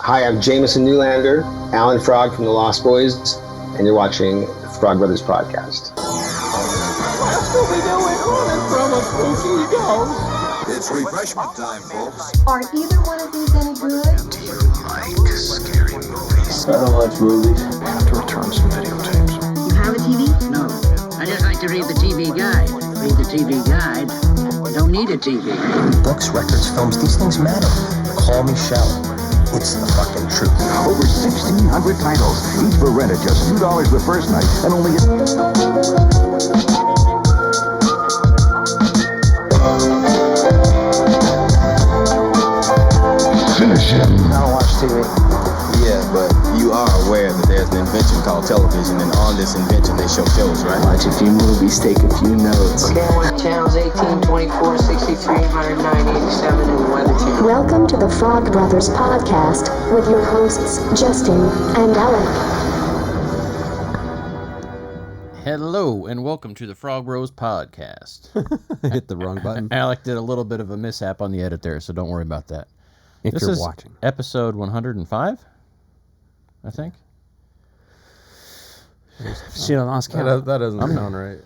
Hi, I'm Jameson Newlander, Alan Frog from the Lost Boys, and you're watching Frog Brothers Podcast. What's Scooby-Doo running from a spooky ghost? It's refreshment time, folks. Are either one of these any good? Do you like scary movies? I don't watch movies. I have to return some videotapes. You have a TV? No. I just like to read the TV guide. Read the TV guide. Don't need a TV. Books, records, films, these things matter. Call me Shell. It's the fucking truth. Over 1,600 titles, each for rent at just $2 the first night, and only... Finish him. I don't watch TV. Yeah, but you are aware that there's an invention called television, and on this invention they show shows, right? Watch a few movies, take a few notes. Okay, I want channels 18, 24, 63, 109, 87, and the Weather Channel. Welcome to the Frog Brothers Podcast with your hosts, Justin and Ellen. Hello, and welcome to the Frog Bros Podcast. Hit the wrong button. Alec did a little bit of a mishap on the edit there, so don't worry about that. If This you're is watching. episode 105, I think. Shit, I lost count. That doesn't sound right.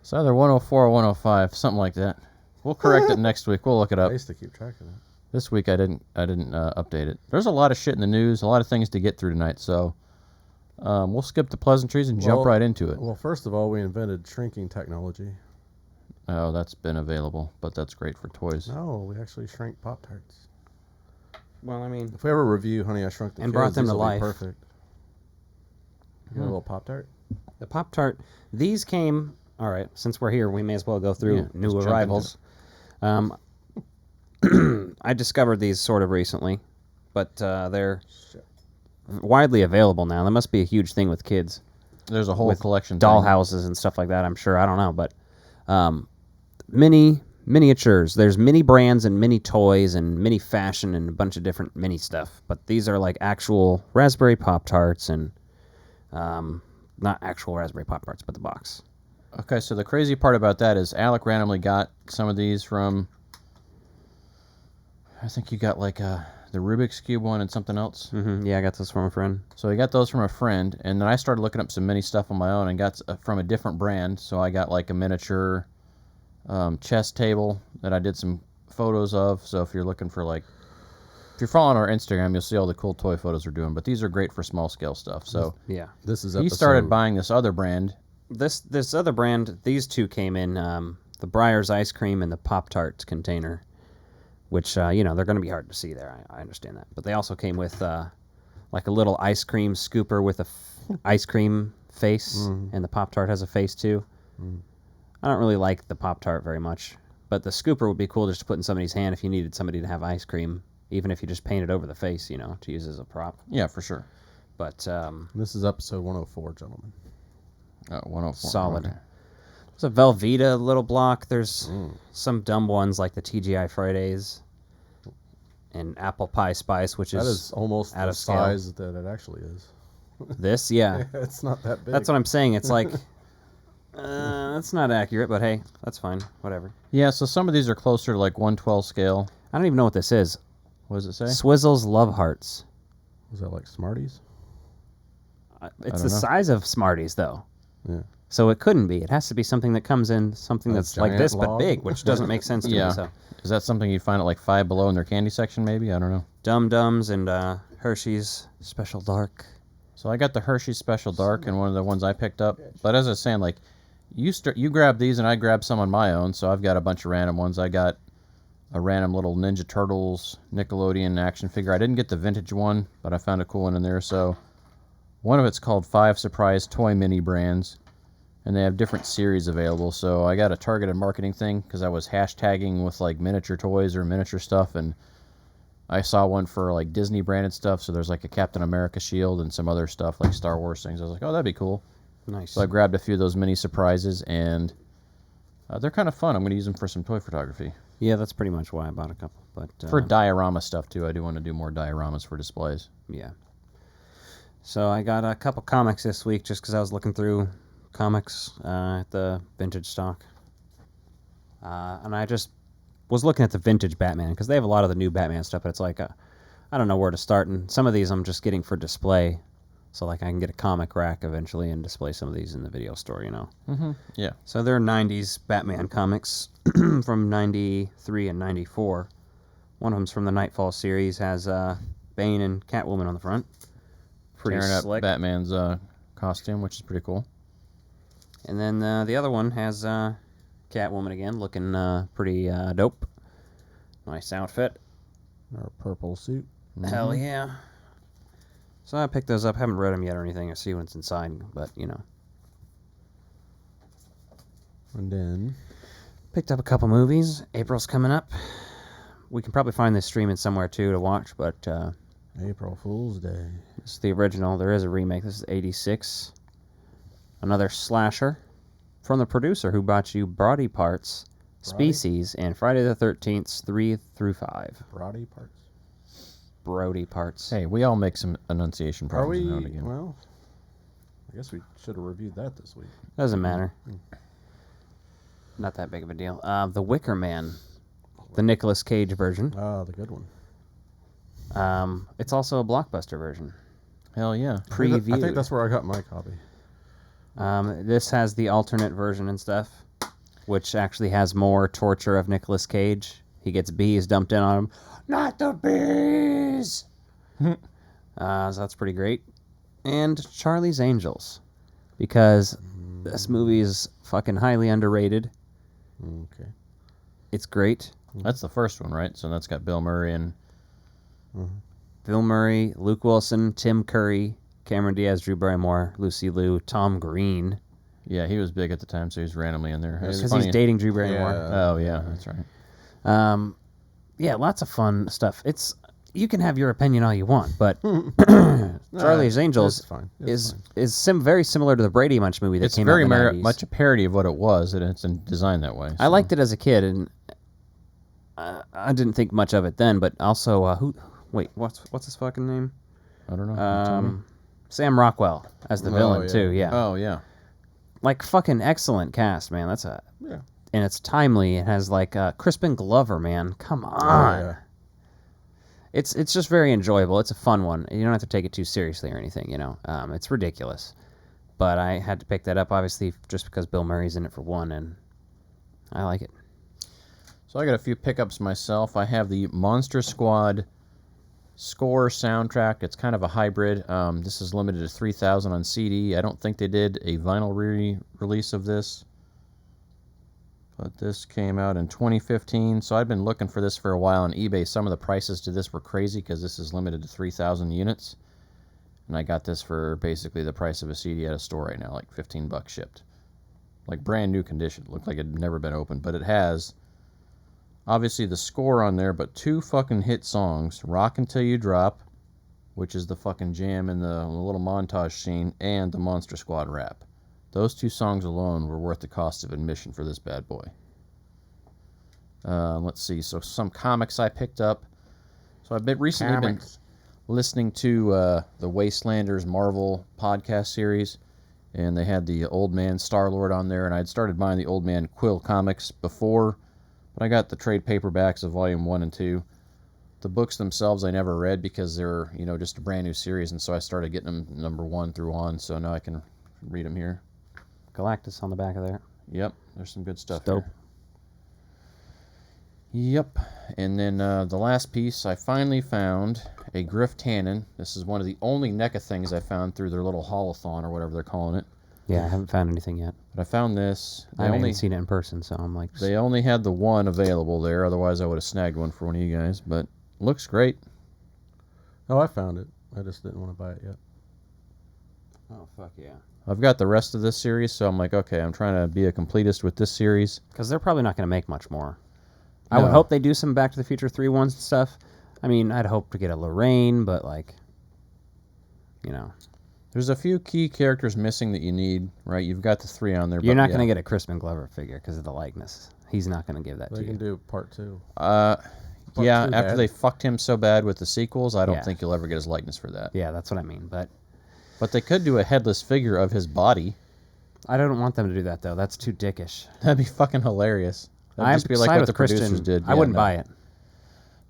It's either 104 or 105, something like that. We'll correct it next week. We'll look it I up. used to keep track of that. This week I didn't update it. There's a lot of shit in the news, a lot of things to get through tonight, so we'll skip the pleasantries and jump right into it. Well, first of all, we invented shrinking technology. Oh, that's been available, but that's great for toys. No, we actually shrank Pop-Tarts. Well, I mean, If we ever review Honey, I Shrunk the And Kids, brought them these to will be life. perfect. You got a little Pop-Tart? the Pop-Tart, these came, all right, since we're here, we may as well go through Yeah, new let's jump arrivals. I discovered these sort of recently, but they're widely available now. That must be a huge thing with kids. There's a whole With collection. doll thing. houses and stuff like that, I'm sure. I don't know, but miniatures. There's mini brands and mini toys and mini fashion and a bunch of different mini stuff. But these are like actual Raspberry Pop-Tarts and not actual Raspberry Pop-Tarts, but the box. Okay, so the crazy part about that is Alec randomly got some of these from, I think you got like the Rubik's Cube one and something else. Yeah, I got this from a friend. So I got those from a friend, and then I started looking up some mini stuff on my own and got from a different brand. So I got like a miniature chess table that I did some photos of. So if you're looking for like, if you're following our Instagram, you'll see all the cool toy photos we're doing. But these are great for small scale stuff. So Yeah. This is he started buying this other brand. This other brand, these two came in, the Breyers ice cream and the Pop-Tarts container, which, they're going to be hard to see there. I understand that. But they also came with like a little ice cream scooper with a ice cream face, and the Pop-Tart has a face too. I don't really like the Pop-Tart very much, but the scooper would be cool just to put in somebody's hand if you needed somebody to have ice cream, even if you just painted over the face, to use as a prop. Yeah, for sure. But This is episode 104, gentlemen. 104. solid. Okay. There's a Velveeta little block. There's some dumb ones like the TGI Fridays and Apple Pie Spice, which That is almost out the of scale. size that it actually is. This, yeah. It's not that big. That's what I'm saying. It's like, that's not accurate, but hey, that's fine. Whatever. Yeah, so some of these are closer to like 112 scale. I don't even know what this is. What does it say? Swizzles Love Hearts. Was that like Smarties? It's don't the know. size of Smarties, though. Yeah. So it couldn't be. It has to be something that comes in something A that's like giant this but log? big, which doesn't make sense to Yeah. me. So Is that something you find at like Five Below in their candy section maybe? I don't know. Dum Dums and Hershey's Special Dark. So I got the Hershey's Special Dark and one of the ones I picked up. But as I was saying, like, you grab these and I grabbed some on my own, so I've got a bunch of random ones. I got a random little Ninja Turtles Nickelodeon action figure. I didn't get the vintage one, but I found a cool one in there. So one of it's called 5 Surprise Toy Mini Brands, and they have different series available. So I got a targeted marketing thing because I was hashtagging with like miniature toys or miniature stuff, and I saw one for like Disney branded stuff. So there's like a Captain America shield and some other stuff like Star Wars things. I was like, oh, that'd be cool. Nice. So I grabbed a few of those mini surprises, and they're kind of fun. I'm going to use them for some toy photography. Yeah, that's pretty much why I bought a couple. But For diorama stuff, too. I do want to do more dioramas for displays. yeah. So I got a couple comics this week just because I was looking through comics at the vintage stock. And I just was looking at the vintage Batman because they have a lot of the new Batman stuff, but it's like I don't know where to start. And some of these I'm just getting for display. So, like, I can get a comic rack eventually and display some of these in the video store, you know? Mm-hmm. Yeah. So they're 90s Batman comics from 93 and 94. One of them's from the Nightfall series, has Bane and Catwoman on the front. Pretty Tearing slick. up Batman's costume, which is pretty cool. And then the other one has Catwoman again, looking pretty dope. Nice outfit. Our purple suit. Hell yeah. So I picked those up. Haven't read them yet or anything. I see what's inside, but, you know. And then... Picked up a couple movies. April's coming up. We can probably find this streaming somewhere, too, to watch, but... April Fool's Day. This is the original. There is a remake. This is 86. Another slasher from the producer who brought you Body Parts, Species, and Friday the 13th, 3 through 5. Body Parts? Brody Parts. Hey, we all make some enunciation problems now and again. Well, I guess we should have reviewed that this week. Doesn't matter. Not that big of a deal. The Wicker Man, the Nicolas Cage version. Ah, the good one. It's also a Blockbuster version. Hell yeah. Previewed. I think that's where I got my copy. This has the alternate version and stuff, which actually has more torture of Nicolas Cage. He gets bees dumped in on him. Not the bees! So that's pretty great. And Charlie's Angels, because this movie is fucking highly underrated. Okay. It's great. That's the first one, right? So that's got Bill Murray and... Bill Murray, Luke Wilson, Tim Curry, Cameron Diaz, Drew Barrymore, Lucy Liu, Tom Green. Yeah, he was big at the time, so he was randomly in there. Because he's dating Drew Barrymore. Yeah. Oh, yeah, that's right. Yeah, lots of fun stuff. You can have your opinion all you want, but Charlie's Angels is very similar to the Brady Bunch movie that came out in the 90s. It's very much a parody of what it was, and it's designed that way. So. I liked it as a kid, and I didn't think much of it then, but also, what's his fucking name? I don't know. Sam Rockwell as the villain, too, yeah. Oh, yeah. Like, fucking excellent cast, man. Yeah. And it's timely. It has, like, Crispin Glover, man. Come on. Oh, yeah. It's just very enjoyable. It's a fun one. You don't have to take it too seriously or anything, you know. It's ridiculous. But I had to pick that up, obviously, just because Bill Murray's in it for one, and I like it. So I got a few pickups myself. I have the Monster Squad score soundtrack. It's kind of a hybrid. This is limited to 3,000 on CD. I don't think they did a vinyl re-release of this. But this came out in 2015, so I've been looking for this for a while on eBay. Some of the prices to this were crazy because this is limited to 3,000 units. And I got this for basically the price of a CD at a store right now, like $15 shipped. Like brand new condition. Looked like it had never been opened, but it has obviously the score on there, but 2 fucking hit songs, Rock Until You Drop, which is the fucking jam in the little montage scene, and the Monster Squad rap. Those 2 songs alone were worth the cost of admission for this bad boy. Let's see. So some comics I picked up. So I've recently been listening to the Wastelanders Marvel podcast series, and they had the Old Man Star-Lord on there, and I'd started buying the Old Man Quill comics before, but I got the trade paperbacks of Volume 1 and 2. The books themselves I never read because they're, just a brand new series, and so I started getting them number 1 through on, so now I can read them here. Galactus on the back of there. Yep, there's some good stuff Dope. Here. Yep, and then the last piece, I finally found a Griff Tannen. This is one of the only NECA things I found through their little holothon or whatever they're calling it. Yeah, I haven't found anything yet. But I found this. I haven't even seen it in person, so I'm like... They only had the one available there, otherwise I would have snagged one for one of you guys, but looks great. Oh, I found it. I just didn't want to buy it yet. Oh, fuck yeah. I've got the rest of this series, so I'm like, okay, I'm trying to be a completist with this series. Because they're probably not going to make much more. No. I would hope they do some Back to the Future 3 ones and stuff. I mean, I'd hope to get a Lorraine, but There's a few key characters missing that you need, right? You've got the 3 on there. You're not going to get a Crispin Glover figure because of the likeness. He's not going to give that to you. They can do part 2. After they fucked him so bad with the sequels, I don't think you'll ever get his likeness for that. Yeah, that's what I mean, But they could do a headless figure of his body. I don't want them to do that, though. That's too dickish. That'd be fucking hilarious. That'd just be like what the producers did. I wouldn't buy it.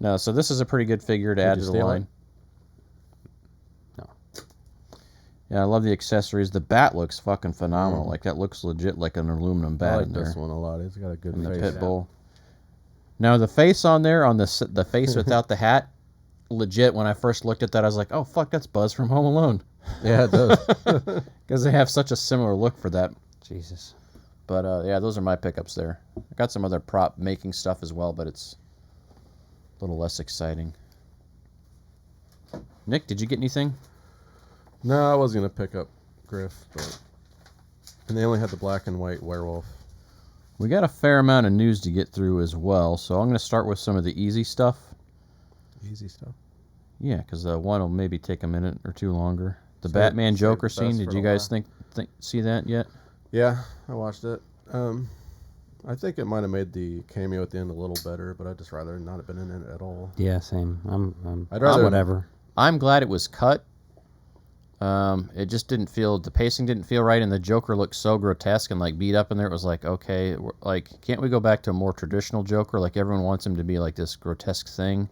No, so this is a pretty good figure to add to the line. No. Yeah, I love the accessories. The bat looks fucking phenomenal. Like, that looks legit like an aluminum bat I like in there. this one a lot. It's got a good And face. the pit bull. Now, the face on there, on the face without the hat, legit, when I first looked at that, I was like, oh, fuck, that's Buzz from Home Alone. Yeah, it does. Because they have such a similar look for that. Jesus. But, yeah, those are my pickups there. I got some other prop making stuff as well, but it's a little less exciting. Nick, did you get anything? No, I was going to pick up Griff, but... And they only had the black and white werewolf. We got a fair amount of news to get through as well, so I'm going to start with some of the easy stuff. Easy stuff? Yeah, because one will maybe take a minute or two longer. The Batman Joker scene, did you guys see that yet? Yeah, I watched it. I think it might have made the cameo at the end a little better, but I'd just rather not have been in it at all. Yeah, same. I'd rather whatever. I'm glad it was cut. It just didn't feel, the pacing didn't feel right, and the Joker looked so grotesque and like beat up in there. It was like, okay, like, can't we go back to a more traditional Joker? Like, everyone wants him to be like this grotesque thing.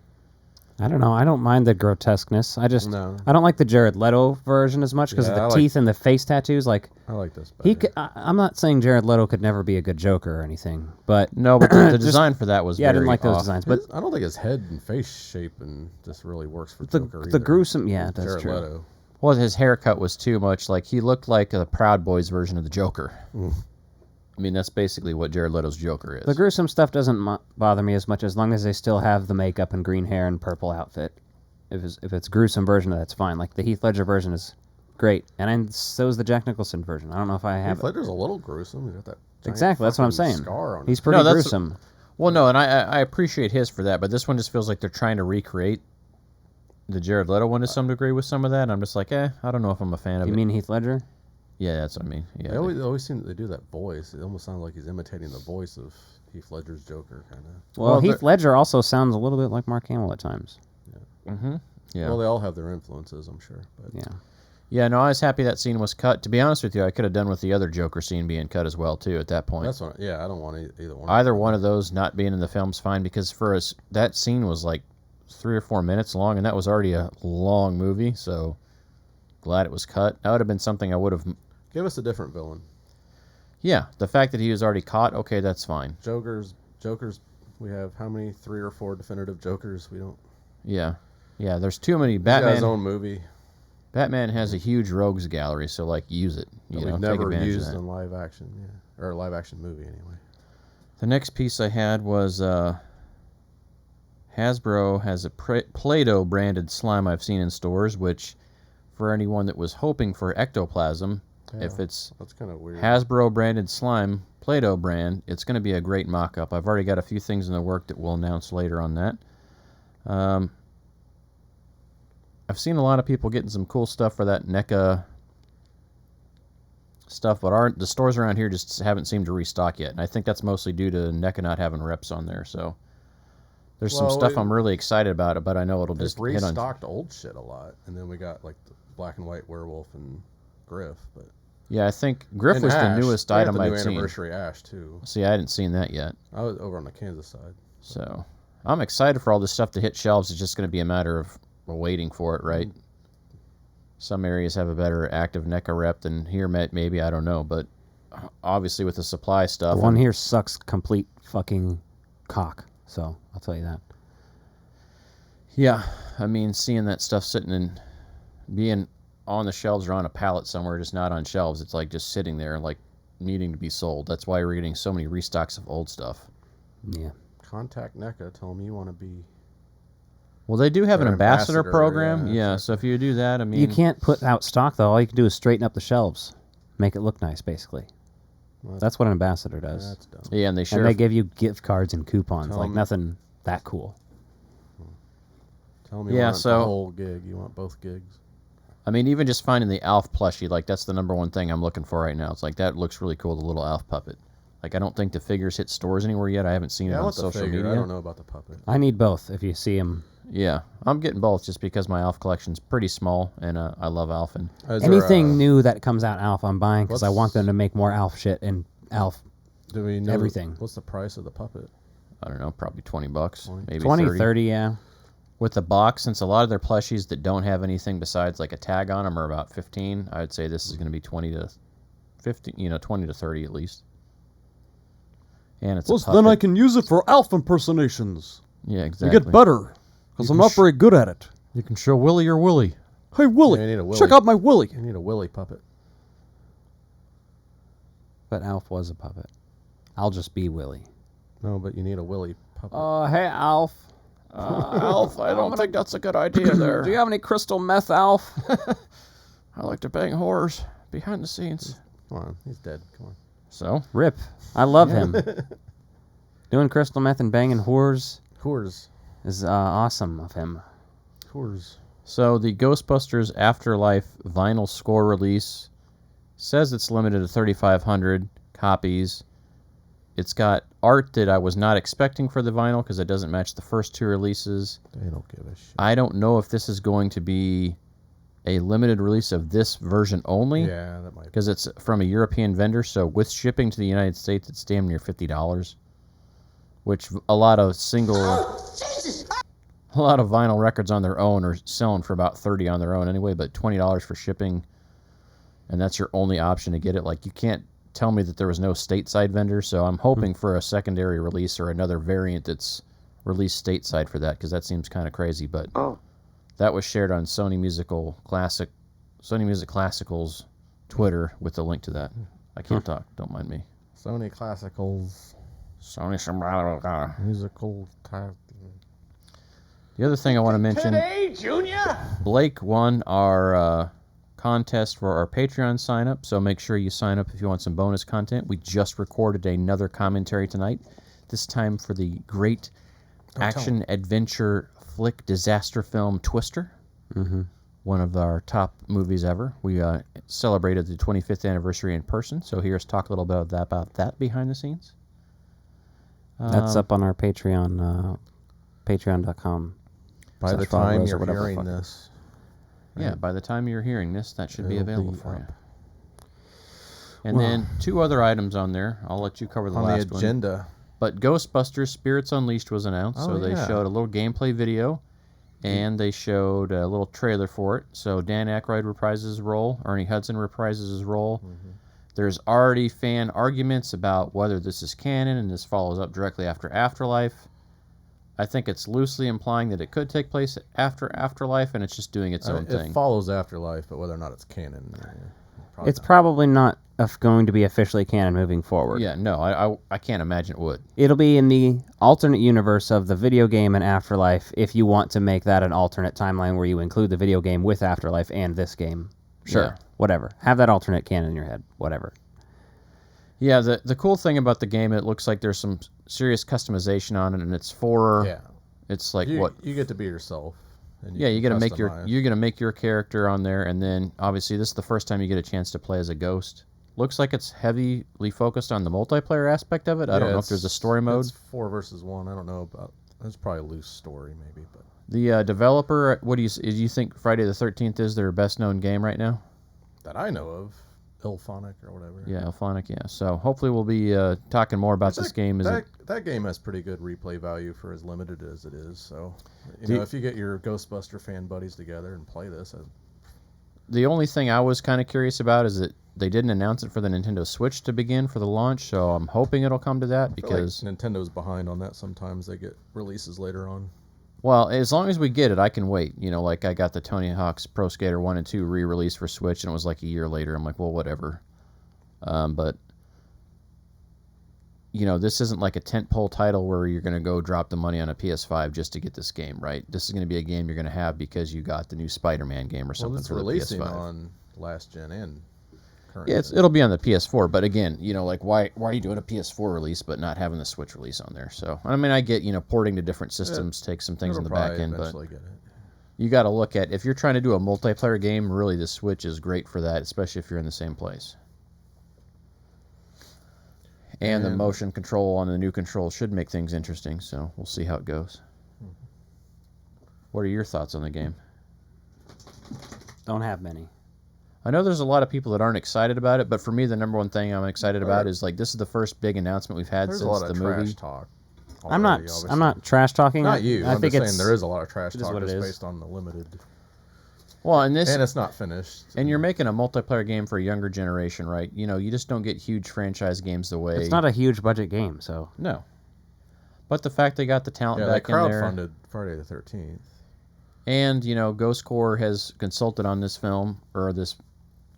I don't know. I don't mind the grotesqueness. I don't like the Jared Leto version as much because of the teeth and the face tattoos. Like, I like this better. I'm not saying Jared Leto could never be a good Joker or anything, but no, but the design for that was I didn't like those designs. But I don't think his head and face shape and just really works for the Joker. The gruesome, that's Jared true. Leto. Well, his haircut was too much. Like, he looked like the Proud Boys version of the Joker. I mean, that's basically what Jared Leto's Joker is. The gruesome stuff doesn't bother me as much as long as they still have the makeup and green hair and purple outfit. If it's gruesome version, that's fine. Like, the Heath Ledger version is great, and so is the Jack Nicholson version. I don't know if I have. Heath Ledger's a little gruesome. He's got that exactly. That's what I'm saying. Scar on He's pretty gruesome. Well, no, and I appreciate his for that, but this one just feels like they're trying to recreate the Jared Leto one to some degree with some of that. And I'm just like, I don't know if I'm a fan of it. You mean Heath Ledger? Yeah, that's what I mean. Yeah, they always seem they do that voice. It almost sounds like he's imitating the voice of Heath Ledger's Joker, kind of. Well, Heath Ledger also sounds a little bit like Mark Hamill at times. Yeah. Mm-hmm. Yeah. Well, they all have their influences, I'm sure. But. Yeah. Yeah, no, I was happy that scene was cut. To be honest with you, I could have done with the other Joker scene being cut as well, too, at that point. That's what. Yeah, I don't want either one. Either one of those not being in the film's fine, because for us, that scene was like 3 or 4 minutes long, and that was already a long movie, so glad it was cut. That would have been something I would have... Give us a different villain. Yeah, the fact that he was already caught, okay, that's fine. Jokers, we have how many? 3 or 4 definitive Jokers? We don't... Yeah, there's too many. He's got Batman... his own movie. Batman has a huge rogues gallery, so, like, use it. We've never used in live action, or a live action movie, anyway. The next piece I had was Hasbro has a Play-Doh branded slime I've seen in stores, which, for anyone that was hoping for ectoplasm, if it's that's kind of weird. Hasbro branded slime, Play-Doh brand, it's going to be a great mock-up. I've already got a few things in the work that we'll announce later on that. I've seen a lot of people getting some cool stuff for that NECA stuff, but the stores around here just haven't seemed to restock yet. And I think that's mostly due to NECA not having reps on there. So there's some stuff I'm really excited about, but I know it'll just hit on. Restocked old shit a lot, and then we got like the black and white werewolf and Griff. But yeah, I think Griff was the newest item I've seen. Anniversary Ash too. See, I hadn't seen that yet. I was over on the Kansas side. So I'm excited for all this stuff to hit shelves. It's just going to be a matter of waiting for it, right? Some areas have a better active NECA rep than here, maybe, I don't know, but obviously with the supply stuff... The one here sucks complete fucking cock, so I'll tell you that. Yeah, I mean, seeing that stuff sitting and being on the shelves or on a pallet somewhere, just not on shelves, it's like just sitting there, like, needing to be sold. That's why we're getting so many restocks of old stuff. Yeah. Contact NECA, tell them you want to be... Well, they do have an ambassador program. Yeah, so if you do that, I mean... You can't put out stock, though. All you can do is straighten up the shelves. Make it look nice, basically. Well, that's what an ambassador does. That's dumb. Yeah, and they share... And they give you gift cards and coupons. Like, nothing that cool. Tell me you want the whole gig. You want both gigs. I mean, even just finding the Alf plushie, like, that's the number one thing I'm looking for right now. It's like, that looks really cool, the little Alf puppet. Like, I don't think the figures hit stores anywhere yet. I haven't seen it on social media. I don't know about the puppet. I need both if you see them. Yeah, I'm getting both just because my Alf collection's pretty small, and I love Alf. And anything new that comes out Alf, I'm buying because I want them to make more Alf shit and Alf do we know everything. What's the price of the puppet? I don't know, probably $20, maybe 20, 30. 30, yeah. With the box, since a lot of their plushies that don't have anything besides like a tag on them are about 15, I would say this is going to be 20 to 15, 20 to 30 at least. And it's Plus, then I can use it for Alf impersonations. Yeah, exactly. To get better, because I'm not very good at it. You can show Willie your Willie. Hey, Willie, Yeah, you need a Willie. check out my Willie. You need a Willie puppet. But Alf was a puppet. I'll just be Willie. No, but you need a Willie puppet. Hey, Alf. Alf, I don't think that's a good idea there. Do you have any crystal meth, Alf? I like to bang whores behind the scenes. Come on, he's dead. Come on. So? Rip. I love him. Doing crystal meth and banging whores is awesome of him. Whores. So the Ghostbusters Afterlife vinyl score release says it's limited to 3,500 copies. It's got art that I was not expecting for the vinyl because it doesn't match the first two releases. They don't give a shit. I don't know if this is going to be a limited release of this version only. Yeah, that might be. Because it's from a European vendor, so with shipping to the United States, it's damn near $50. Which a lot of vinyl records on their own are selling for about $30 on their own anyway, but $20 for shipping, and that's your only option to get it. Like, you can't tell me that there was no stateside vendor, so I'm hoping for a secondary release or another variant that's released stateside for that, because that seems kind of crazy. But that was shared on Sony Music Classical's Twitter with the link to that. I can't talk, don't mind me. Sony Classicals. Sony Sombrero. Musical. The other thing I want to mention, Today, Junior. Blake won our contest for our Patreon sign up, so make sure you sign up if you want some bonus content. We just recorded another commentary tonight, this time for the great action adventure flick disaster film Twister. One of our top movies ever. We celebrated the 25th anniversary in person, so here's talk a little bit about that behind the scenes. That's up on our Patreon, patreon.com. By the time you're hearing this. Yeah, by the time you're hearing this, that should be available for you. And then two other items on there. I'll let you cover the last one. On the agenda. But Ghostbusters Spirits Unleashed was announced, so they showed a little gameplay video, and they showed a little trailer for it. So Dan Aykroyd reprises his role, Ernie Hudson reprises his role. There's already fan arguments about whether this is canon and this follows up directly after Afterlife. I think it's loosely implying that it could take place after Afterlife, and it's just doing its own thing. It follows Afterlife, but whether or not it's canon, It's probably not going to be officially canon moving forward. Yeah, no, I can't imagine it would. It'll be in the alternate universe of the video game and Afterlife if you want to make that an alternate timeline where you include the video game with Afterlife and this game. Sure, Yeah. whatever. Have that alternate canon in your head, whatever. Yeah, the cool thing about the game, it looks like there's some serious customization on it, and it's for... Yeah. It's like you get to be yourself. And you got to make customize. you're gonna make your character on there, and then obviously this is the first time you get a chance to play as a ghost. Looks like it's heavily focused on the multiplayer aspect of it. I don't know if there's a story mode. It's 4 versus 1. I don't know about. There's probably a loose story maybe, but The developer, do you think Friday the 13th is their best known game right now? that I know of, Ilphonic or whatever. Yeah, Elphonic, yeah. So hopefully we'll be talking more about this game. That game has pretty good replay value for as limited as it is. So, if you get your Ghostbuster fan buddies together and play this. The only thing I was kind of curious about is that they didn't announce it for the Nintendo Switch to begin for the launch, so I'm hoping it'll come to that because... like Nintendo's behind on that sometimes. They get releases later on. Well, as long as we get it, I can wait. Like I got the Tony Hawk's Pro Skater 1 and 2 re-release for Switch, and it was like a year later. I'm like, well, whatever. But, this isn't like a tentpole title where you're going to go drop the money on a PS5 just to get this game, right? This is going to be a game you're going to have because you got the new Spider-Man game or something for the PS5. Well, it's releasing on last gen and current. Yeah, it'll be on the PS4, but again, like why are you doing a PS4 release but not having the Switch release on there? So I mean, I get porting to different systems takes some things in the back end, but you got to look at if you're trying to do a multiplayer game. Really, the Switch is great for that, especially if you're in the same place. And the motion control on the new control should make things interesting. So we'll see how it goes. What are your thoughts on the game? Don't have many. I know there's a lot of people that aren't excited about it, but for me, the number one thing I'm excited about is like this is the first big announcement we've had since the movie. Talk. already, obviously. I'm not trash talking. Not you. I I'm think just it's saying there is a lot of trash talk what it just is. based on the limited. Well, and it's not finished. And you're making a multiplayer game for a younger generation, right? You know, you just don't get huge franchise games the way. It's not a huge budget game, so no. But the fact they got the talent back they in there. crowdfunded Friday the 13th. And, you know, Ghost Corps has consulted on this film, or this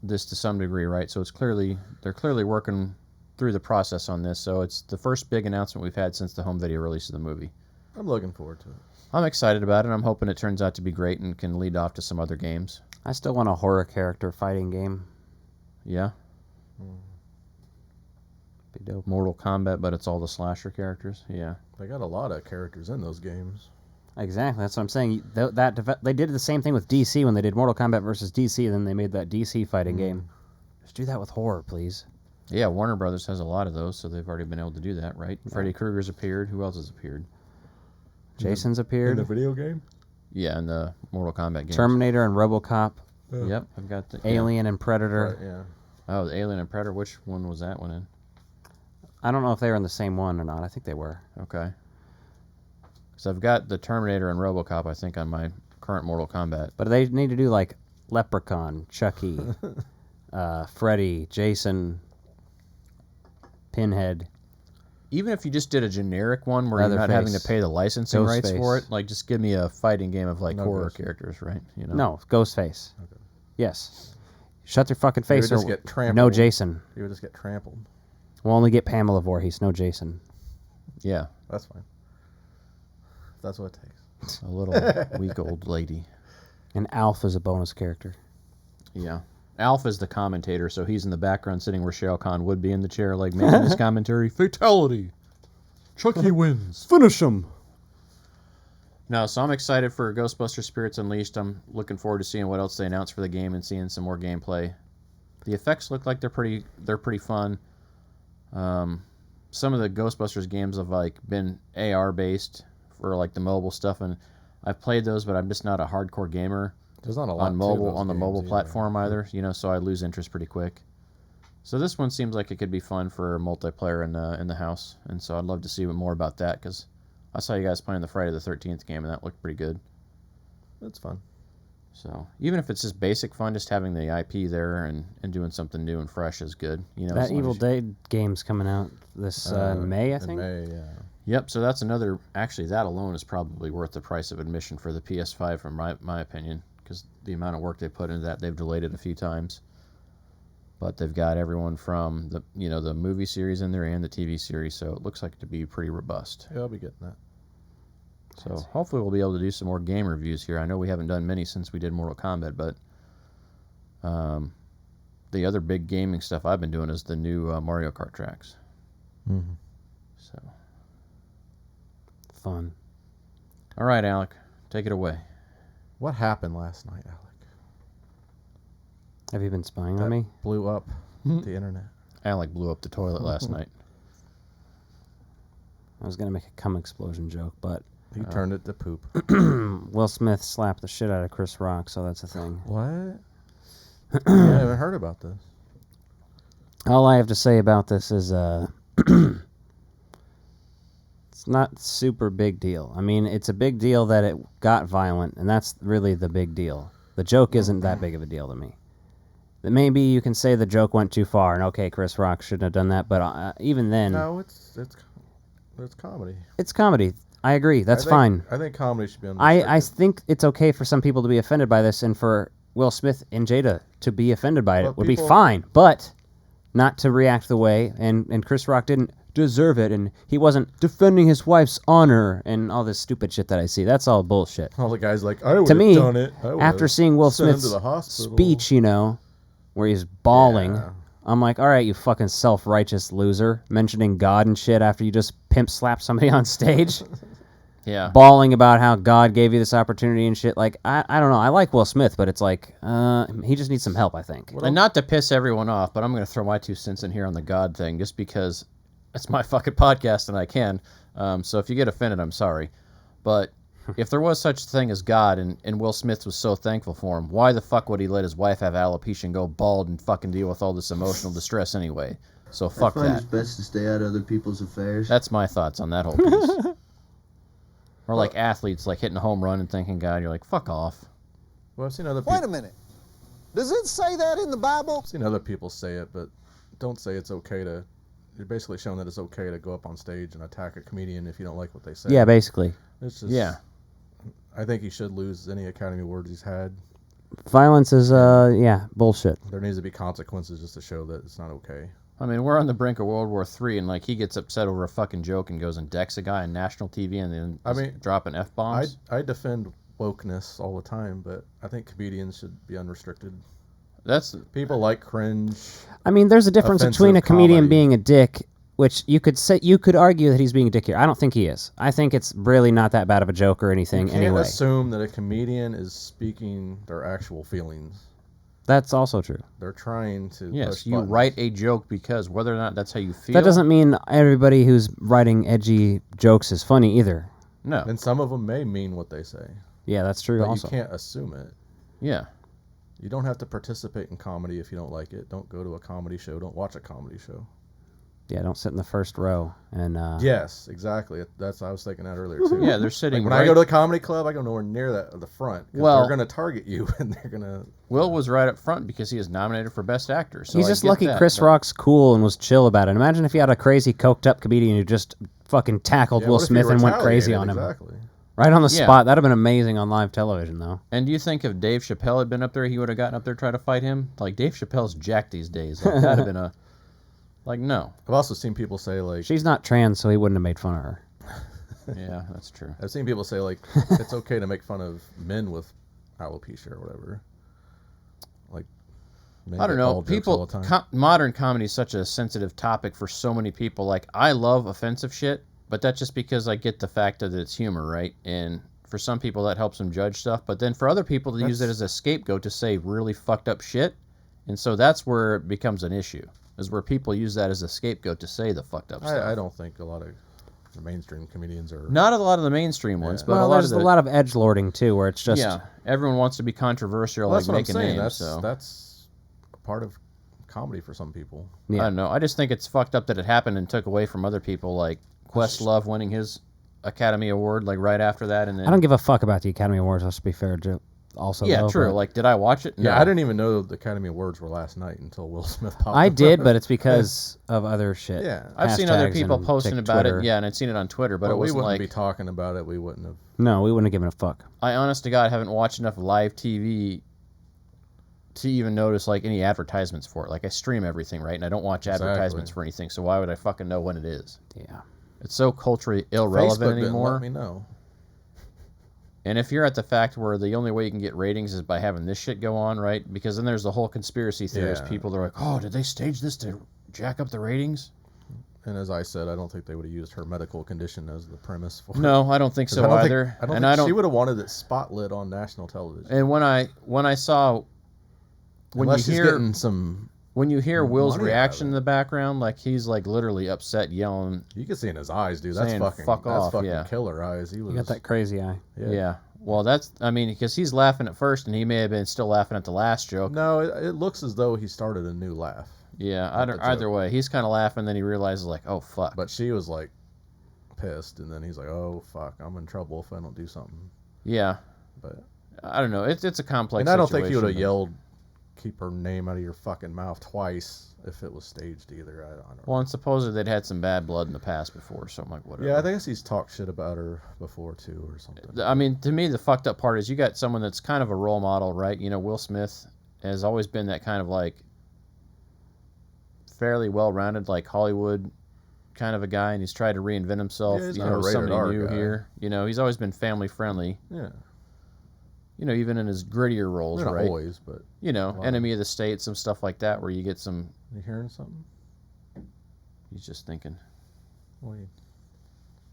to some degree, right? So they're clearly working through the process on this. So it's the first big announcement we've had since the home video release of the movie. I'm looking forward to it. I'm excited about it. I'm hoping it turns out to be great and can lead off to some other games. I still want a horror character fighting game. Yeah. Be dope. Mortal Kombat, but it's all the slasher characters. Yeah. They got a lot of characters in those games. Exactly, that's what I'm saying. They did the same thing with DC when they did Mortal Kombat versus DC, and then they made that DC fighting game. Just do that with horror, please. Yeah, Warner Brothers has a lot of those, so they've already been able to do that, right? Yeah. Freddy Krueger's appeared. Who else has appeared? Jason's appeared. In the video game? Yeah, in the Mortal Kombat game. Terminator and RoboCop. Yep, I've got the... Alien and Predator. Right, yeah. Oh, the Alien and Predator. Which one was that one in? I don't know if they were in the same one or not. I think they were. Okay. So I've got the Terminator and RoboCop, I think, on my current Mortal Kombat. But they need to do, like, Leprechaun, Chucky, Freddy, Jason, Pinhead. Even if you just did a generic one where you're not having to pay the licensing rights for it, like, just give me a fighting game of, like, horror characters, right? You know? No, Ghostface. Okay. Yes. Shut your fucking face or get trampled. No Jason. You would just get trampled. We'll only get Pamela Voorhees, no Jason. Yeah. That's fine. That's what it takes. A little weak old lady. And Alf is a bonus character. Yeah. Alf is the commentator, so he's in the background sitting where Shao Kahn would be in the chair, like making his commentary. Fatality! Chucky wins! Finish him! No, so I'm excited for Ghostbusters Spirits Unleashed. I'm looking forward to seeing what else they announce for the game and seeing some more gameplay. The effects look like they're pretty fun. Some of the Ghostbusters games have like been AR based for like the mobile stuff, and I've played those, but I'm just not a hardcore gamer. There's not a lot on the mobile platform either, you know, so I lose interest pretty quick. So this one seems like it could be fun for multiplayer in the house, and so I'd love to see more about that, because I saw you guys playing the Friday the 13th game, and that looked pretty good. That's fun. So even if it's just basic fun, just having the IP there and doing something new and fresh is good. You know, that Evil Dead game's coming out this May, I think. In May, yeah. Yep. So that's another. Actually, that alone is probably worth the price of admission for the PS5, from my opinion, because the amount of work they put into that, they've delayed it a few times. But they've got everyone from the the movie series in there and the TV series, so it looks like it to be pretty robust. Yeah, I'll be getting that. So hopefully we'll be able to do some more game reviews here. I know we haven't done many since we did Mortal Kombat, but the other big gaming stuff I've been doing is the new Mario Kart tracks. Mm-hmm. So fun. All right, Alec, take it away. What happened last night, Alec? Have you been spying on me? Blew up the internet. Alec blew up the toilet last night. I was gonna make a cum explosion joke, but he turned it to poop. Will Smith slapped the shit out of Chris Rock, so that's a thing. What? I haven't heard about this. All I have to say about this is it's not super big deal. I mean, it's a big deal that it got violent, and that's really the big deal. The joke isn't that big of a deal to me. That maybe you can say the joke went too far, and okay, Chris Rock shouldn't have done that, but even then... No, it's comedy. It's comedy. I agree. That's fine. I think comedy should be on the I think it's okay for some people to be offended by this, and for Will Smith and Jada to be offended by it would be fine, but not to react the way, and Chris Rock didn't deserve it, and he wasn't defending his wife's honor, and all this stupid shit that I see. That's all bullshit. All the guys like, I would have done it. After seeing Will Smith's speech, where he's bawling, I'm like, all right, you fucking self-righteous loser, mentioning God and shit after you just pimp slapped somebody on stage. Yeah. Bawling about how God gave you this opportunity and shit. Like, I don't know. I like Will Smith, but it's like, he just needs some help, I think. And not to piss everyone off, but I'm going to throw my 2 cents in here on the God thing, just because it's my fucking podcast and I can. So if you get offended, I'm sorry. But if there was such a thing as God and Will Smith was so thankful for him, why the fuck would he let his wife have alopecia and go bald and fucking deal with all this emotional distress anyway? So fuck I find that. it's best to stay out of other people's affairs. That's my thoughts on that whole piece. Or like athletes like hitting a home run and thinking, God, you're like, fuck off. Well, I've seen other people. Wait a minute. Does it say that in the Bible? I've seen other people say it, but don't say it's okay to. You're basically showing that it's okay to go up on stage and attack a comedian if you don't like what they say. Yeah, basically. It's just. Yeah. I think he should lose any Academy Awards he's had. Violence is, bullshit. There needs to be consequences just to show that it's not okay. I mean, we're on the brink of World War III, and like he gets upset over a fucking joke and goes and decks a guy on national TV and then dropping F-bombs. I defend wokeness all the time, but I think comedians should be unrestricted. People like cringe. I mean, there's a difference between a comedian comedy. being a dick, which you could argue that he's being a dick here. I don't think he is. I think it's really not that bad of a joke or anything You can't anyway. assume that a comedian is speaking their actual feelings. That's also true. They're trying to Yes, push you buttons. write a joke because whether or not that's how you feel. That doesn't mean everybody who's writing edgy jokes is funny either. No. And some of them may mean what they say. Yeah, that's true But also. you can't assume it. Yeah. You don't have to participate in comedy if you don't like it. Don't go to a comedy show. Don't watch a comedy show. Yeah, don't sit in the first row and. Yes, exactly. I was thinking that earlier too. Yeah, they're sitting. Like when I go to the comedy club, I go nowhere near the front. Well, they're going to target you, and they're going to. Will was right up front because he is nominated for Best Actor. So He's I just get lucky that, Chris but- Rock's cool and was chill about it. Imagine if he had a crazy coked up comedian who just fucking tackled Will what if he Smith and went crazy retaliated? on him. Exactly. Right on the Yeah. spot. That'd have been amazing on live television, though. And do you think if Dave Chappelle had been up there, he would have gotten up there to try to fight him? Like, Dave Chappelle's jacked these days. Like, that'd have been a... Like, no. I've also seen people say, like... She's not trans, so he wouldn't have made fun of her. Yeah, that's true. I've seen people say, like, it's okay to make fun of men with alopecia or whatever. Like, men I don't get know. bald jokes all the time. Modern comedy is such a sensitive topic for so many people. Like, I love offensive shit, but that's just because I get the fact that it's humor, right? And for some people, that helps them judge stuff. But then for other people, they use it as a scapegoat to say really fucked up shit. And so that's where it becomes an issue, is where people use that as a scapegoat to say the fucked up stuff. I don't think a lot of the mainstream comedians are... Not a lot of the mainstream ones, but Well, a lot there's of the... a lot of edgelording, too, where it's just... Yeah, everyone wants to be controversial, Well, like that's what I'm making saying. names. That's a part of comedy for some people. I don't know. I just think it's fucked up that it happened and took away from other people, like Questlove winning his Academy Award, like right after that, and then... I don't give a fuck about the Academy Awards, let's be fair, also. Yeah, though, true. but- Like, did I watch it? No. Yeah, I didn't even know the Academy Awards were last night until Will Smith popped I up. did, but it's because of other shit. Yeah. I've seen other Hashtags people and posting tick about Twitter. it, yeah, and I'd seen it on Twitter, but Well, it we wasn't wouldn't like... be talking about it. We wouldn't have... No, we wouldn't have given a fuck. I honest to God haven't watched enough live TV to even notice like any advertisements for it. Like I stream everything, right? And I don't watch advertisements for anything, so why would I fucking know when it is? Yeah. It's so culturally irrelevant Facebook didn't anymore. let me know. And if you're at the fact where the only way you can get ratings is by having this shit go on, right? Because then there's the whole conspiracy theorist Yeah. people that are like, oh, did they stage this to jack up the ratings? And as I said, I don't think they would have used her medical condition as the premise for No, I don't think 'Cause so either. I don't think she would have wanted it spotlit on national television. And when I saw... Unless she's getting some... When you hear Will's money out of reaction in the background, like he's like literally upset, yelling. You can see in his eyes, dude. That's saying, fucking fuck that's off, fucking yeah. killer eyes. He was. You got that crazy eye. Yeah. Well, that's, I mean, because he's laughing at first, and he may have been still laughing at the last joke. No, it looks as though he started a new laugh. Yeah, at the either joke. way, he's kind of laughing, then he realizes like, oh fuck. But she was like pissed, and then he's like, oh fuck, I'm in trouble if I don't do something. Yeah. But I don't know. It's a complex. And I don't think he would have situation, yelled, "Keep her name out of your fucking mouth" twice if it was staged either. I don't know. Well, and supposedly they'd had some bad blood in the past before, so I'm like, whatever. Yeah, I guess he's talked shit about her before too, or something. I mean, to me, the fucked up part is you got someone that's kind of a role model, right? You know, Will Smith has always been that kind of like fairly well-rounded, like Hollywood kind of a guy, and he's tried to reinvent himself. Yeah, he's you not a know, rated somebody R new guy. here. You know, he's always been family friendly. Yeah. You know, even in his grittier roles, They're not right? always, but you know, a lot. Enemy of the State, some stuff like that, where you get some. You hearing something? He's just thinking. Well, he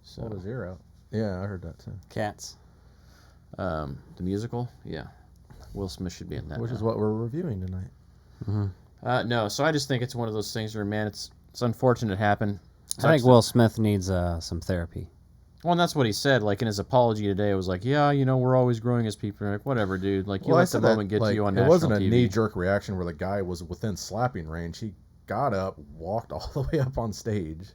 So pulled his ear out. Yeah, I heard that too. Cats. The musical, yeah. Will Smith should be in that. Which now. is what we're reviewing tonight. No, so I just think it's one of those things where, man, it's unfortunate it happened. I think Will Smith needs some therapy. Well, and that's what he said. Like in his apology today, it was like, "Yeah, you know, we're always growing as people." Like, whatever, dude. Like, you Well, I let the said moment that, get like, to you on it national wasn't a TV. knee-jerk reaction where the guy was within slapping range. He got up, walked all the way up on stage.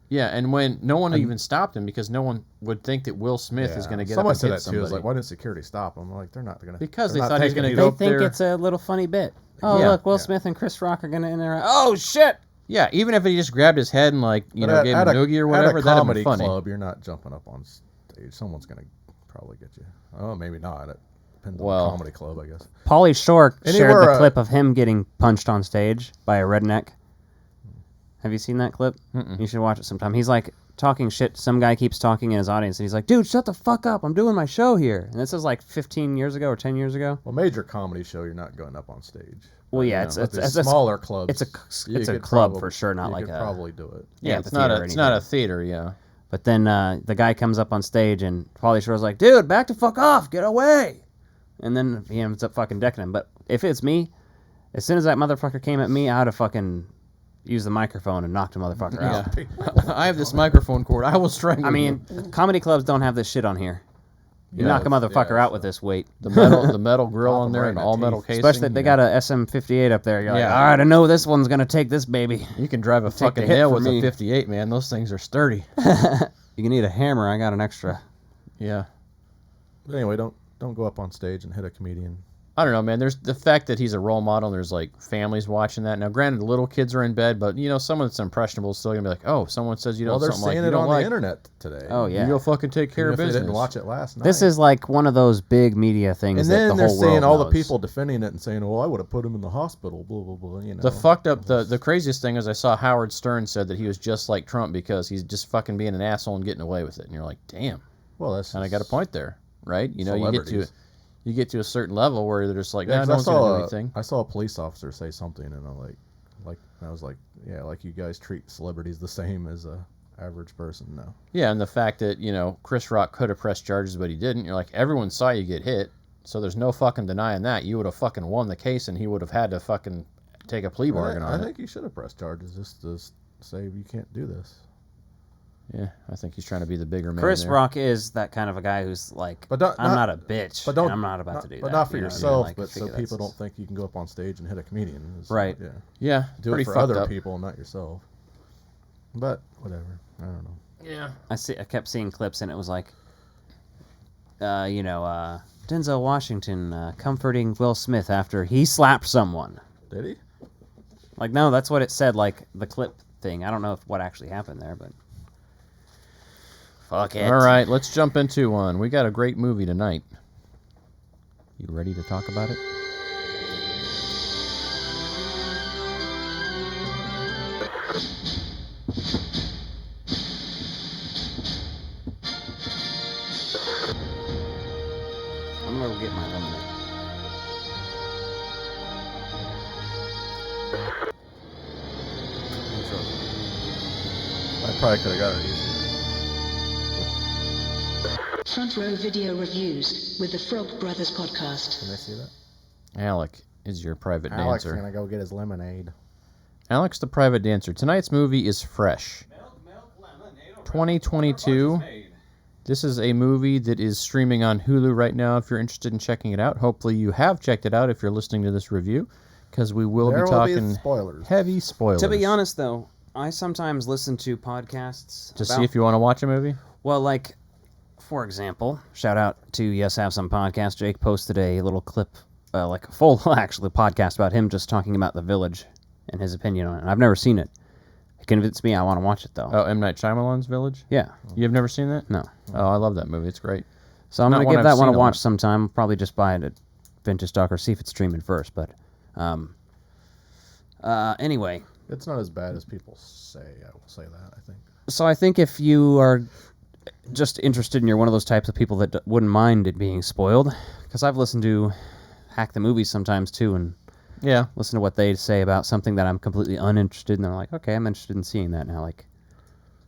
Yeah, and when no one even stopped him because no one would think that Will Smith is going to get up and hit said that somebody. too. It's like, why didn't security stop him? Like, they're not going to. Because they thought he was going to go up there. They think it's a little funny bit. Oh, look, Will Smith and Chris Rock are going to interact. Oh, shit! Yeah, even if he just grabbed his head and, like, gave him a noogie or whatever, that'd have been funny. At a comedy club, you're not jumping up on stage. Someone's going to probably get you. Oh, maybe not. It depends on the comedy club, I guess. Pauly Shore shared the clip of him getting punched on stage by a redneck. Have you seen that clip? Mm-mm. You should watch it sometime. He's like talking shit. Some guy keeps talking in his audience, and he's like, dude, shut the fuck up. I'm doing my show here. And this is like 15 years ago or 10 years ago. Well, major comedy show, you're not going up on stage. Well, yeah, it's a smaller club. It's a club for sure, not like a... You could probably do it. Yeah, it's not a theater, yeah. But then the guy comes up on stage, and Pauly Shore's like, dude, back the fuck off. Get away. And then he ends up fucking decking him. But if it's me, as soon as that motherfucker came at me, I would have fucking... use the microphone and knock the motherfucker out. I have this microphone cord. I will strangle I mean, comedy clubs don't have this shit on here. You knock a motherfucker out with this weight. The metal grill on there and all metal casing. Especially they got a SM58 up there. You're like, all right, I know this one's going to take this baby. You can drive a fucking nail with a 58, man. Those things are sturdy. You can need a hammer. I got an extra. Yeah. But anyway, don't go up on stage and hit a comedian. I don't know, man. There's the fact that he's a role model and there's like families watching that. Now, granted, little kids are in bed, but someone that's impressionable is still going to be like, oh, someone says you don't they're something saying like you it don't on the internet today. Oh, yeah. You go fucking take care of business. They didn't watch it last night. This is like one of those big media things and that then the they're whole saying world all knows. the people defending it and saying, well, I would have put him in the hospital, blah, blah, blah, The fucked up, the craziest thing is I saw Howard Stern said that he was just like Trump because he's just fucking being an asshole and getting away with it. And you're like, damn. Well, that's... And I got a point there, right? You get to a certain level where they're just like, no one's going to do anything. I saw a police officer say something, and I was like, yeah, like you guys treat celebrities the same as a average person now. Yeah, and the fact that, Chris Rock could have pressed charges, but he didn't. You're like, everyone saw you get hit, so there's no fucking denying that. You would have fucking won the case, and he would have had to fucking take a plea bargain on it. I think he should have pressed charges just to say you can't do this. Yeah, I think he's trying to be the bigger man. Chris Rock is that kind of a guy who's like, I'm not a bitch, but I'm not about to do that. But not for yourself, like, but so people don't think you can go up on stage and hit a comedian. Right. Yeah. Do it for other people, not yourself. But whatever. I don't know. Yeah. I kept seeing clips, and it was like, Denzel Washington comforting Will Smith after he slapped someone. Did he? Like, no, that's what it said, like the clip thing. I don't know what actually happened there, but... Fuck it. All right, let's jump into one. We got a great movie tonight. You ready to talk about it? I'm gonna go get my lemonade. I probably could have got it easier. Front Row Video Reviews with the Frog Brothers Podcast. Can I see that? Alec is your private Alex dancer. Alex gonna go get his lemonade. Alex the private dancer. Tonight's movie is Fresh. 2022. This is a movie that is streaming on Hulu right now if you're interested in checking it out. Hopefully you have checked it out if you're listening to this review, because we will be talking heavy spoilers. To be honest, though, I sometimes listen to podcasts to see if you want to watch a movie. Well, like, for example, shout out to Yes Have Some Podcast. Jake posted a little clip, like a full actually podcast about him just talking about The Village and his opinion on it. I've never seen it. It convinced me I want to watch it, though. Oh, M. Night Shyamalan's Village? Yeah. You've never seen that? No. Oh, I love that movie. It's great. So I'm going to give that one a watch sometime. I'll probably just buy it at Vintage Stock or see if it's streaming first. But anyway. It's not as bad as people say. I will say that, I think. So I think if you are just interested and you're one of those types of people that wouldn't mind it being spoiled, because I've listened to Hack the Movies sometimes too, and listen to what they say about something that I'm completely uninterested in. And I'm like, okay, I'm interested in seeing that now. Like,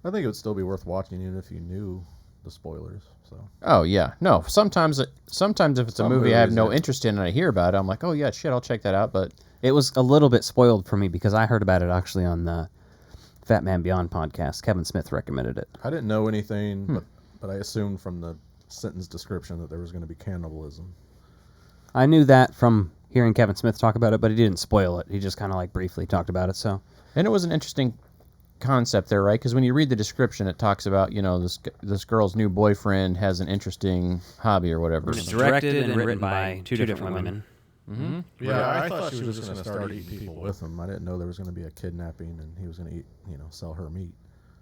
I think it would still be worth watching even if you knew the spoilers. So. Oh yeah, no. Sometimes if it's a movie I have no interest in and I hear about it, I'm like, oh yeah, shit, I'll check that out. But it was a little bit spoiled for me because I heard about it actually on the Fat Man Beyond podcast. Kevin Smith recommended it. I didn't know anything, but I assumed from the sentence description that there was going to be cannibalism. I knew that from hearing Kevin Smith talk about it, but he didn't spoil it. He just kind of like briefly talked about it. So, and it was an interesting concept there, right? Because when you read the description, it talks about, you know, this girl's new boyfriend has an interesting hobby or whatever. It's directed and written by two different women. Mm-hmm. Yeah, I thought she was going to start eating people with him. I didn't know there was going to be a kidnapping and he was going to eat, sell her meat.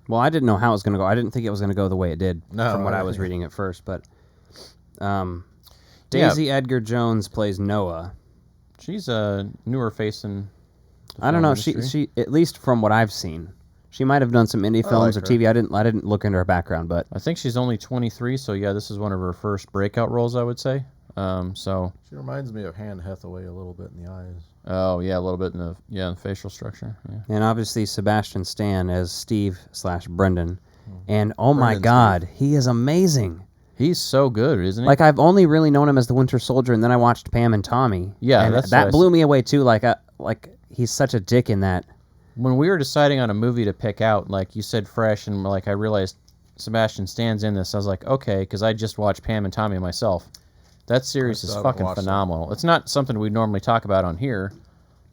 Well, I didn't know how it was going to go. I didn't think it was going to go the way it did from what I was think reading at first. But Daisy Edgar Jones plays Noah. She's a newer face in the I don't know. film industry. She at least from what I've seen, she might have done some indie films or her. TV. I didn't look into her background, but I think she's only 23, so yeah, this is one of her first breakout roles, I would say. So she reminds me of Anne Hathaway a little bit in the eyes. Oh yeah, a little bit in the facial structure. Yeah. and obviously Sebastian Stan as Steve/Brendan, and oh my God, he is amazing. He's so good, isn't he? Like I've only really known him as the Winter Soldier, and then I watched Pam and Tommy. Yeah, and that blew me away too. Like he's such a dick in that. When we were deciding on a movie to pick out, like you said, fresh, and like I realized Sebastian Stan's in this, I was like, okay, because I just watched Pam and Tommy myself. That series is fucking phenomenal. It's not something we normally talk about on here,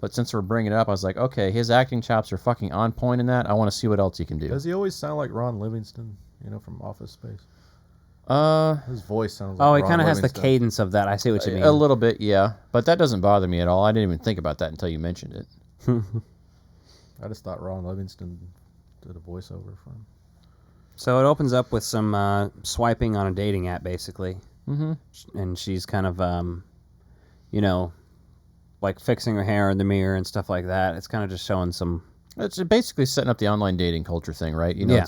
but since we're bringing it up, I was like, okay, his acting chops are fucking on point in that. I want to see what else he can do. Does he always sound like Ron Livingston, from Office Space? His voice sounds like he Ron kind of has the Livingston. cadence of that. I see what you mean. A little bit, yeah. But that doesn't bother me at all. I didn't even think about that until you mentioned it. I just thought Ron Livingston did a voiceover for him. So it opens up with some swiping on a dating app, basically. Mm-hmm. And she's kind of, like fixing her hair in the mirror and stuff like that. It's kind of just showing some... It's basically setting up the online dating culture thing, right? Yeah.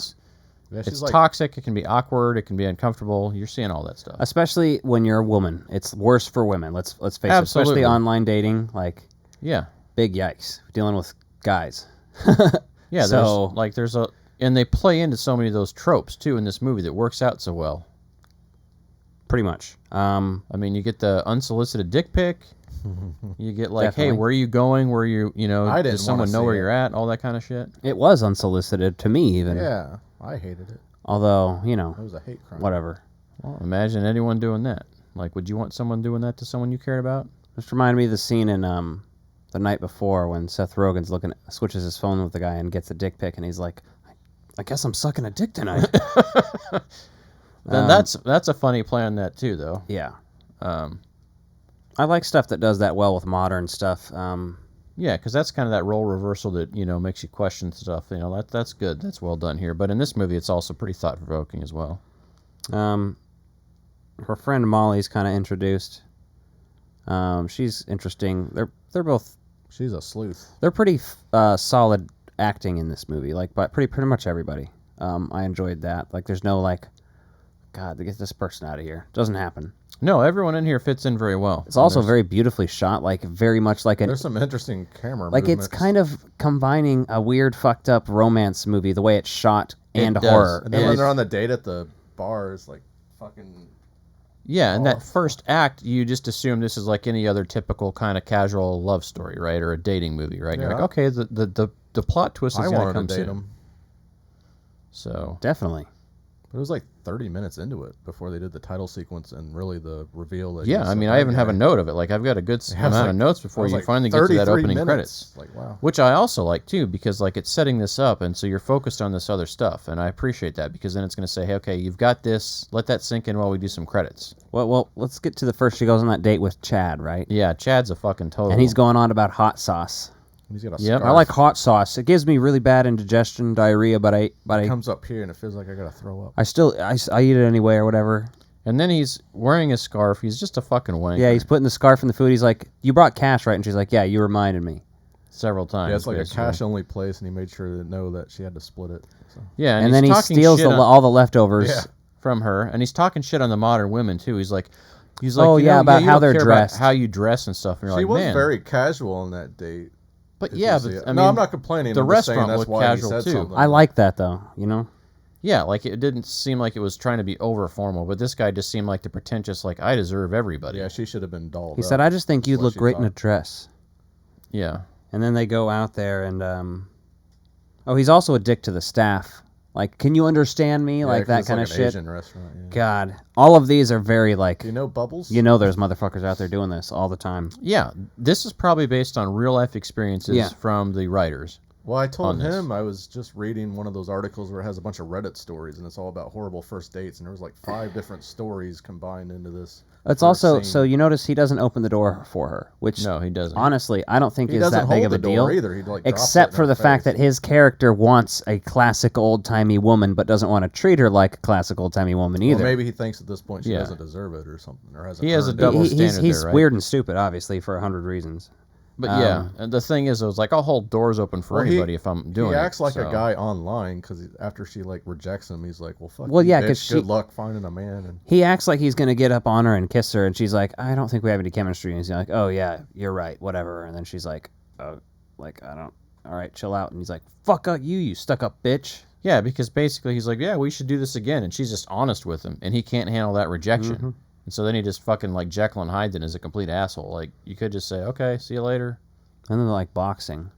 It's toxic. It can be awkward. It can be uncomfortable. You're seeing all that stuff. Especially when you're a woman. It's worse for women. Let's face it. Absolutely. Especially online dating. Like, yeah. Big yikes. Dealing with guys. Yeah, so, and they play into so many of those tropes, too, in this movie that works out so well. Pretty much. I mean, you get the unsolicited dick pic. You get like, Definitely. hey, where are you going? Where are you, does someone know where you're at? All that kind of shit. It was unsolicited to me, even. Yeah, I hated it. Although, It was a hate crime. whatever. Well, imagine anyone doing that. Like, would you want someone doing that to someone you cared about? Just reminded me of the scene in The Night Before when Seth Rogen's switches his phone with the guy and gets a dick pic, and he's like, I guess I'm sucking a dick tonight. Then that's a funny play on that too, though. Yeah. I like stuff that does that well with modern stuff. Yeah, because that's kind of that role reversal that makes you question stuff. That's good. That's well done here. But in this movie, it's also pretty thought provoking as well. Her friend Molly's kind of introduced. She's interesting. They're both. She's a sleuth. They're pretty solid acting in this movie. Like, but pretty much everybody. I enjoyed that. Like, there's no like, God, get this person out of here. Doesn't happen. No, everyone in here fits in very well. It's also very beautifully shot. Like, very much like There's some interesting camera like movements. it's kind of combining a weird, fucked up romance movie, the way it's shot, and does. horror. And then when they're on the date at the bar, it's like fucking... Yeah, and that first act, you just assume this is like any other typical kind of casual love story, right? Or a dating movie, right? And you're like, okay, the plot twist is going to come soon. Him. So Definitely. But it was like 30 minutes into it before they did the title sequence and really the reveal. That yeah, I mean, I even have a note of it. Like, I've got a good amount of notes before you finally get to that opening credits. Like, wow. Which I also like, too, because, like, it's setting this up, and so you're focused on this other stuff, and I appreciate that, because then it's going to say, hey, okay, you've got this, let that sink in while we do some credits. Well, let's get to the first. She goes on that date with Chad, right? Yeah, Chad's a fucking total. And he's going on about hot sauce. He's got a Yep. I like hot sauce. It gives me really bad indigestion, diarrhea, but I comes up here and it feels like I gotta throw up. I eat it anyway or whatever. And then he's wearing a scarf. He's just a fucking wanker. Yeah, he's putting the scarf in the food. He's like, "You brought cash, right?" And she's like, "Yeah, you reminded me." Several times. Yeah, it's like basically. a cash-only place, and he made sure to know that she had to split it. So. Yeah, and then he steals all the leftovers from her, and he's talking shit on the modern women too. He's like, oh yeah, about how they're dressed, how you dress and stuff. And you're she like, was man. very casual on that date. But yeah, but I mean, I'm not complaining. The I'm just restaurant saying looked that's why casual he said too. something. I like that though, Yeah, like it didn't seem like it was trying to be over formal, but this guy just seemed like the pretentious, like I deserve everybody. Yeah, she should have been dolled. He said, "I just think you'd look great in a dress." Yeah. And then they go out there and he's also a dick to the staff. Like, can you understand me? Yeah, Like 'cause that it's kind like of an shit. Asian restaurant, yeah. God, all of these are very like. Do you know Bubbles? You know, there's motherfuckers out there doing this all the time. Yeah, this is probably based on real life experiences from the writers. Well, I told on him I was just reading one of those articles where it has a bunch of Reddit stories, and it's all about horrible first dates, and there was like 5 different stories combined into this. It's also so you notice he doesn't open the door for her, which no, he doesn't. Honestly, I don't think He is doesn't that big hold of a the door deal. either. He, like, drops except it in for her the fact face. that his character wants a classic old timey woman, but doesn't want to treat her like a classic old timey woman either. Well, maybe he thinks at this point she doesn't deserve it or something, or hasn't. He has a earned double it. standard He's there, right? weird and stupid, obviously, for 100 reasons. But yeah, and the thing is, it was like I'll hold doors open for anybody if I'm doing it. He acts like so. a guy online because after she like rejects him, he's like, "Well, fuck Well, you, yeah, bitch. 'cause good luck finding a man." And He acts like he's going to get up on her and kiss her, and she's like, I don't think we have any chemistry. And he's like, oh, yeah, you're right, whatever. And then she's like, oh, like, I don't, all right, chill out. And he's like, fuck you stuck-up bitch. Yeah, because basically he's like, yeah, we should do this again. And she's just honest with him, and he can't handle that rejection. Mm-hmm. And so then he just fucking like Jekyll and Hyde then is a complete asshole. Like, you could just say, okay, see you later. And then they're like boxing.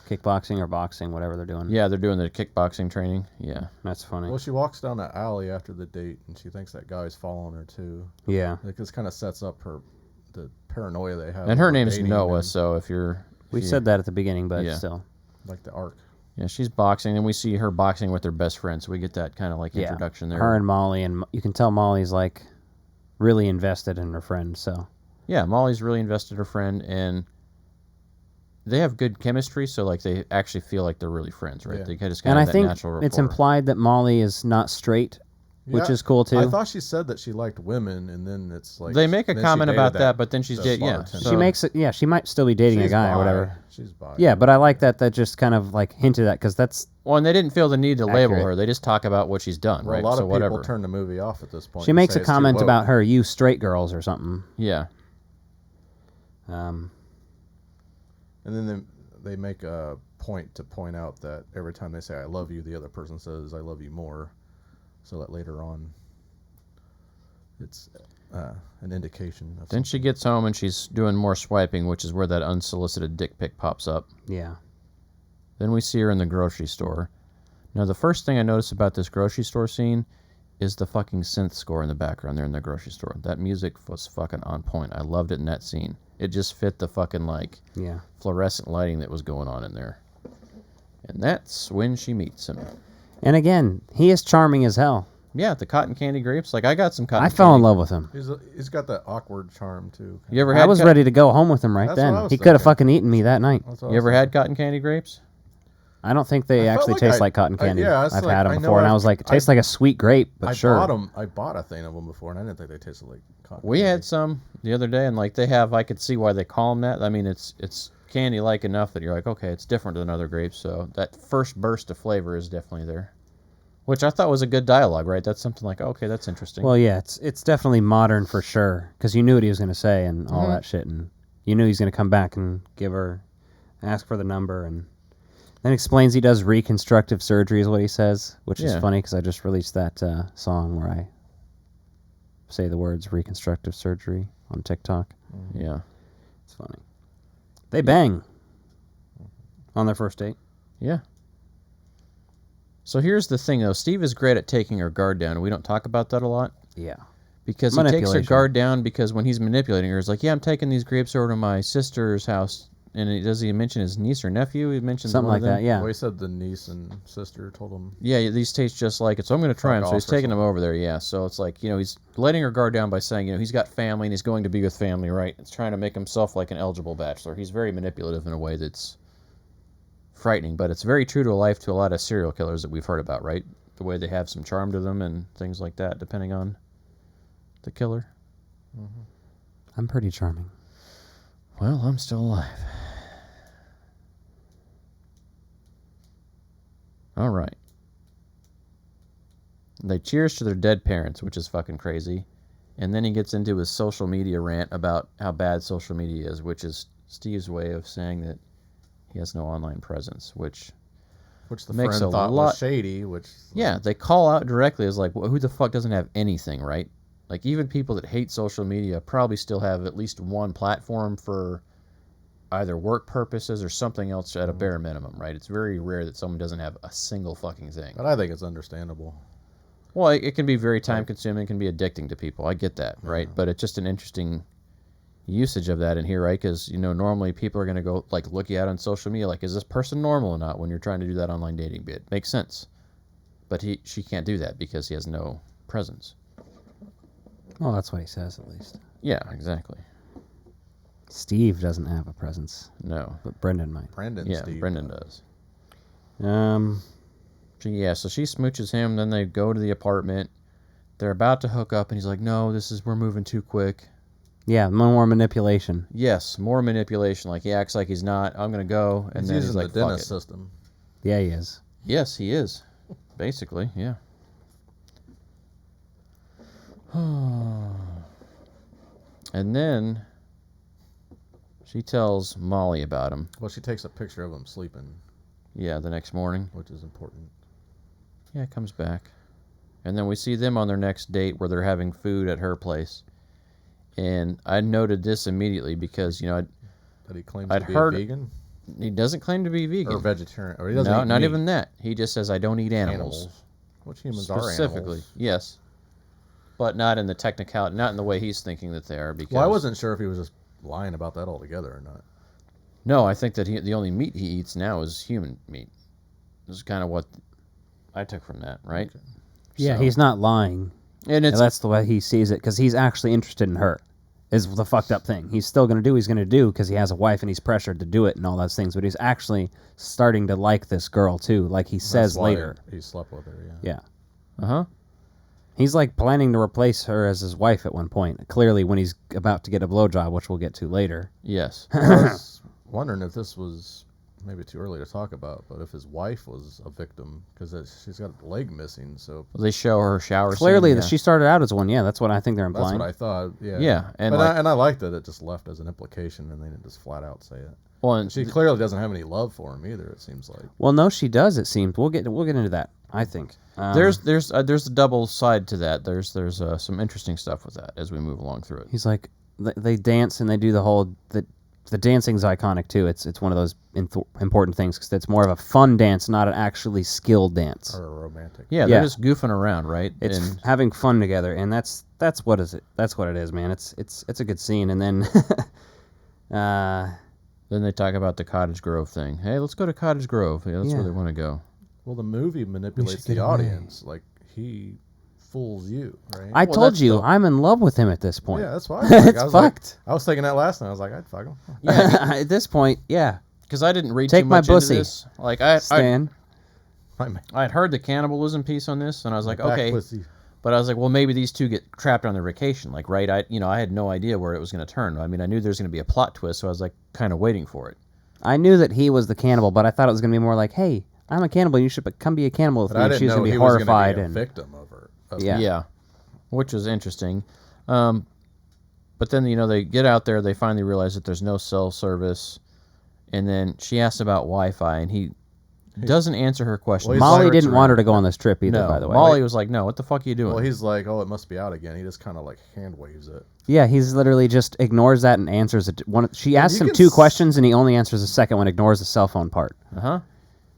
Kickboxing or boxing, whatever they're doing. Yeah, they're doing the kickboxing training. Yeah. That's funny. well, she walks down that alley after the date, and she thinks that guy's following her too. Yeah. Like, this kind of sets up the paranoia they have. And her over name's dating Noah, and, so if you're... We said that at the beginning, but still. like the arc. Yeah, she's boxing, and we see her boxing with her best friend, so we get that kind of like introduction there. Her and Molly, and you can tell Molly's like really invested in her friend, so. Yeah, Molly's really invested in her friend, and they have good chemistry, so like they actually feel like they're really friends, right? Yeah. They just kind And of I that think natural rapport. it's implied that Molly is not straight, which Yeah, is cool too. I thought she said that she liked women, and then it's like They make a then she comment dated about that, but then she's the dating. Yeah, bartender. so- She makes it. Yeah, she might still be dating a She's guy bi. or whatever. She's bi. Yeah, but I like that. That just kind of like hinted at because that's. Well, and they didn't feel the need to label Accurate. her. They just talk about what she's done, Well, right? a lot so of whatever. people turn the movie off at this point. She and makes say a it's too comment woke. about her, you straight girls or something. Yeah. And then they make a point to point out that every time they say "I love you," the other person says "I love you more," so that later on, it's an indication. Of Then she gets home and she's doing more swiping, which is where that unsolicited dick pic pops up. Yeah. Then we see her in the grocery store. Now, the first thing I noticed about this grocery store scene is the fucking synth score in the background there in the grocery store. That music was fucking on point. I loved it in that scene. It just fit the fucking, like, fluorescent lighting that was going on in there. And that's when she meets him. And again, he is charming as hell. Yeah, the cotton candy grapes. Like, I got some cotton I candy. fell in love with him. He's got that awkward charm too. You ever had I was ready to go home with him right That's what I then. was He could have thinking. fucking eaten me that night. You ever had cotton candy grapes? I don't think they I felt actually like taste I- like cotton candy. yeah, it's I've like, had I them know before, and I I've- was like, it tastes I- like a sweet grape, but sure. I bought a thing of them before, and I didn't think they tasted like cotton. We had some the other day, and like they have, I could see why they call them that. I mean, it's candy-like enough that you're like, okay, it's different than other grapes. So that first burst of flavor is definitely there, which I thought was a good dialogue, right? That's something like, okay, that's interesting. Well, yeah, it's definitely modern for sure, because you knew what he was going to say and all Mhm. that shit, and you knew he's going to come back and ask for the number, and then explains he does reconstructive surgery is what he says, which is Yeah. funny because I just released that song where I say the words reconstructive surgery on TikTok. Yeah. It's funny. They bang on their first date. Yeah. So here's the thing, though. Steve is great at taking her guard down, and we don't talk about that a lot. Yeah. Because he takes her Manipulation. guard down because when he's manipulating her, he's like, yeah, I'm taking these grapes over to my sister's house. And does he mention his niece or nephew? He mentions Something one of like them? that, yeah. Well, he said the niece and sister told him. Yeah, these taste just like it, so I'm going to try Fuck them. So he's off or taking them over there, yeah. So it's like, he's letting her guard down by saying, he's got family and he's going to be with family, right? It's trying to make himself like an eligible bachelor. He's very manipulative in a way that's frightening, but it's very true to life to a lot of serial killers that we've heard about, right? The way they have some charm to them and things like that, depending on the killer. I'm pretty charming. Well, I'm still alive. All right. They cheers to their dead parents, which is fucking crazy. And then he gets into his social media rant about how bad social media is, which is Steve's way of saying that he has no online presence, which the makes friend a thought lot was shady. Which yeah, they call out directly as like, well, who the fuck doesn't have anything, right? Like even people that hate social media probably still have at least one platform for either work purposes or something else at a bare minimum, right? It's very rare that someone doesn't have a single fucking thing. But I think it's understandable. Well, it can be very time-consuming, it can be addicting to people. I get that, right? But it's just an interesting usage of that in here, right? Because, normally people are going to go, like, look you out on social media, like, is this person normal or not when you're trying to do that online dating bit? Makes sense. But she can't do that because he has no presence. Well, that's what he says, at least. Yeah, exactly. Steve doesn't have a presence. No. But Brendan might. Steve. Brendan does. So she smooches him, then they go to the apartment. They're about to hook up, and he's like, no, we're moving too quick. Yeah, more manipulation. Yes, more manipulation. Like, he acts like he's not. I'm going to go. And He's then using he's like, the fuck dentist it. system. Yeah, he is. Yes, he is. Basically, yeah. And then she tells Molly about him. Well, she takes a picture of him sleeping. Yeah, the next morning. Which is important. Yeah, it comes back. And then we see them on their next date where they're having food at her place. And I noted this immediately because, that he claims I'd to be heard, a vegan? He doesn't claim to be vegan. Or vegetarian. Or he doesn't no, eat not meat. even that. He just says, I don't eat animals. Which humans are Specifically, animals. yes. But not in the technicality, not in the way he's thinking that they are. Because Well, I wasn't sure if he was just lying about that altogether or not. No, I think that the only meat he eats now is human meat. This is kind of what I took from that, right? Okay. Yeah, he's not lying. And that's the way he sees it, because he's actually interested in her, is the fucked up thing. He's still going to do what he's going to do because he has a wife and he's pressured to do it and all those things, but he's actually starting to like this girl, too, like he says later. He slept with her, Yeah. Uh-huh. He's like planning to replace her as his wife at one point, clearly when he's about to get a blowjob, which we'll get to later. Yes. I was wondering if this was maybe too early to talk about, but if his wife was a victim, because she's got a leg missing, so... Well, they show her shower clearly, scene, yeah. she started out as one, yeah, that's what I think they're implying. That's what I thought, yeah. Yeah, and I like that it just left as an implication and they didn't just flat out say it. Well, and she clearly doesn't have any love for him either, it seems like. Well, no, she does, it seems. We'll get into that, I think. There's a double side to that. There's some interesting stuff with that as we move along through it. He's like, they dance and they do the whole... The dancing's iconic, too. It's one of those important things, because it's more of a fun dance, not an actually skilled dance. Or a romantic. Yeah, they're just goofing around, right? It's having fun together, and that's what is it. That's what it is, man. It's a good scene, and then... then they talk about the Cottage Grove thing. Hey, let's go to Cottage Grove. Yeah, that's where they want to go. Well, the movie manipulates the audience. Like, he fools you, right? I told you, I'm in love with him at this point. Yeah, that's why. It's fucked. I was thinking that last night. I was like, I'd fuck him. Yeah. At this point, yeah. Because I didn't read Take too much my into pussy. this. Like, Stan. I'd heard the cannibalism piece on this, and I was like, okay. Pussy. But I was like, well, maybe these two get trapped on their vacation. Like, right? I had no idea where it was going to turn. I mean, I knew there was going to be a plot twist, so I was like, kind of waiting for it. I knew that he was the cannibal, but I thought it was going to be more like, hey, I'm a cannibal, you should come be a cannibal with me. And she was going to be horrified. Was gonna be a victim of her. Yeah. Which was interesting. But then, they get out there, they finally realize that there's no cell service, and then she asks about Wi-Fi, and he doesn't answer her question. Well, Molly didn't want her to go on this trip either, by the way. Molly was like, no, what the fuck are you doing? Well, he's like, oh, it must be out again. He just kind of like hand waves it. Yeah, he's literally just ignores that and answers it. She asks him two questions, and he only answers the second one, ignores the cell phone part. Uh-huh.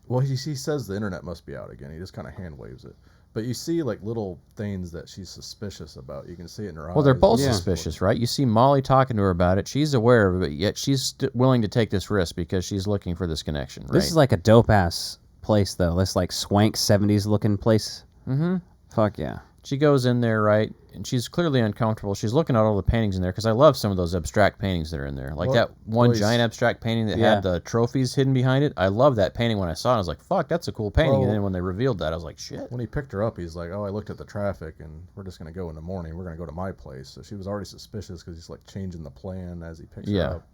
Well, he says the internet must be out again. He just kind of hand waves it. But you see, like, little things that she's suspicious about. You can see it in her eyes. Well, they're both suspicious, right? You see Molly talking to her about it. She's aware of it, but yet she's willing to take this risk because she's looking for this connection, right? This is like a dope-ass place, though. This, like, swank 70s-looking place. Mm-hmm. Fuck yeah. She goes in there, right, and she's clearly uncomfortable. She's looking at all the paintings in there, because I love some of those abstract paintings that are in there. Like that one giant abstract painting that had the trophies hidden behind it. I love that painting when I saw it. I was like, fuck, that's a cool painting. Well, and then when they revealed that, I was like, shit. When he picked her up, he's like, oh, I looked at the traffic, and we're just going to go in the morning. We're going to go to my place. So she was already suspicious because he's, like, changing the plan as he picks her up.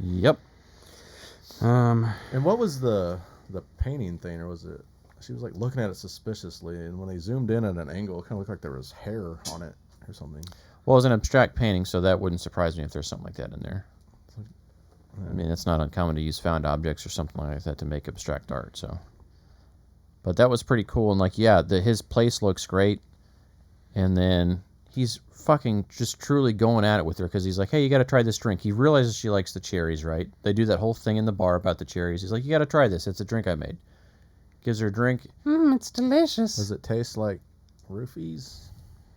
Yep. And what was the painting thing, or was it... She was like looking at it suspiciously, and when they zoomed in at an angle, it kind of looked like there was hair on it or something. Well, it was an abstract painting, so that wouldn't surprise me if there's something like that in there. I mean, it's not uncommon to use found objects or something like that to make abstract art. So, but that was pretty cool, and like, yeah, his place looks great, and then he's fucking just truly going at it with her because he's like, hey, you got to try this drink. He realizes she likes the cherries, right? They do that whole thing in the bar about the cherries. He's like, you got to try this. It's a drink I made. Gives her a drink. It's delicious. Does it taste like roofies?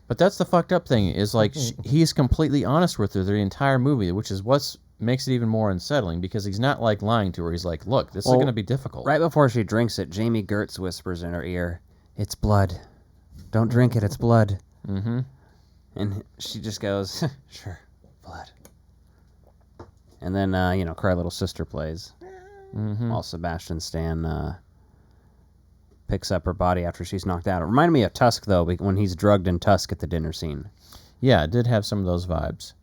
But that's the fucked up thing is like he's completely honest with her the entire movie, which is what makes it even more unsettling because he's not like lying to her. He's like, look, this is going to be difficult. Right before she drinks it, Jamie Gertz whispers in her ear, it's blood. Don't drink it, it's blood. Mm-hmm. And she just goes, sure, blood. And then, Cry Little Sister plays while Sebastian Stan picks up her body after she's knocked out. It reminded me of Tusk, though, when he's drugged in Tusk at the dinner scene. Yeah, it did have some of those vibes.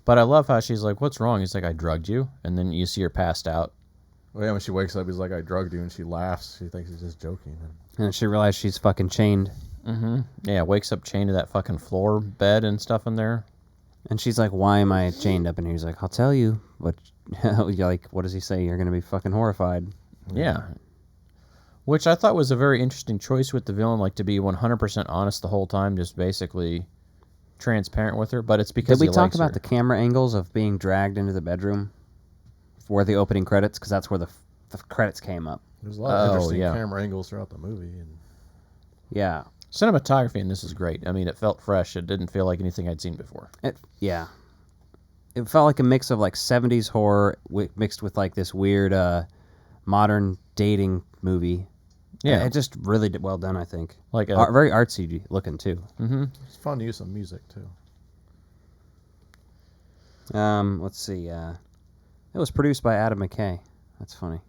But I love how she's like, what's wrong? He's like, I drugged you. And then you see her passed out. Well, yeah, when she wakes up, he's like, I drugged you. And she laughs. She thinks he's just joking. And she realizes she's fucking chained. Mm-hmm. Yeah, wakes up chained to that fucking floor bed and stuff in there. And she's like, why am I chained up in here? He's like, I'll tell you. But, like, what does he say? You're going to be fucking horrified. Yeah. Which I thought was a very interesting choice with the villain, like to be 100% honest the whole time, just basically transparent with her. But it's because Did we talk about the camera angles of being dragged into the bedroom for the opening credits? Because that's where the credits came up. There's a lot of interesting camera angles throughout the movie. Yeah. Cinematography in this is great. I mean, it felt fresh. It didn't feel like anything I'd seen before. It felt like a mix of like 70s horror mixed with like this weird modern dating movie. Yeah. It just really did well done, I think. Like very artsy looking, too. Mm-hmm. It's fun use of music, too. Let's see. It was produced by Adam McKay. That's funny.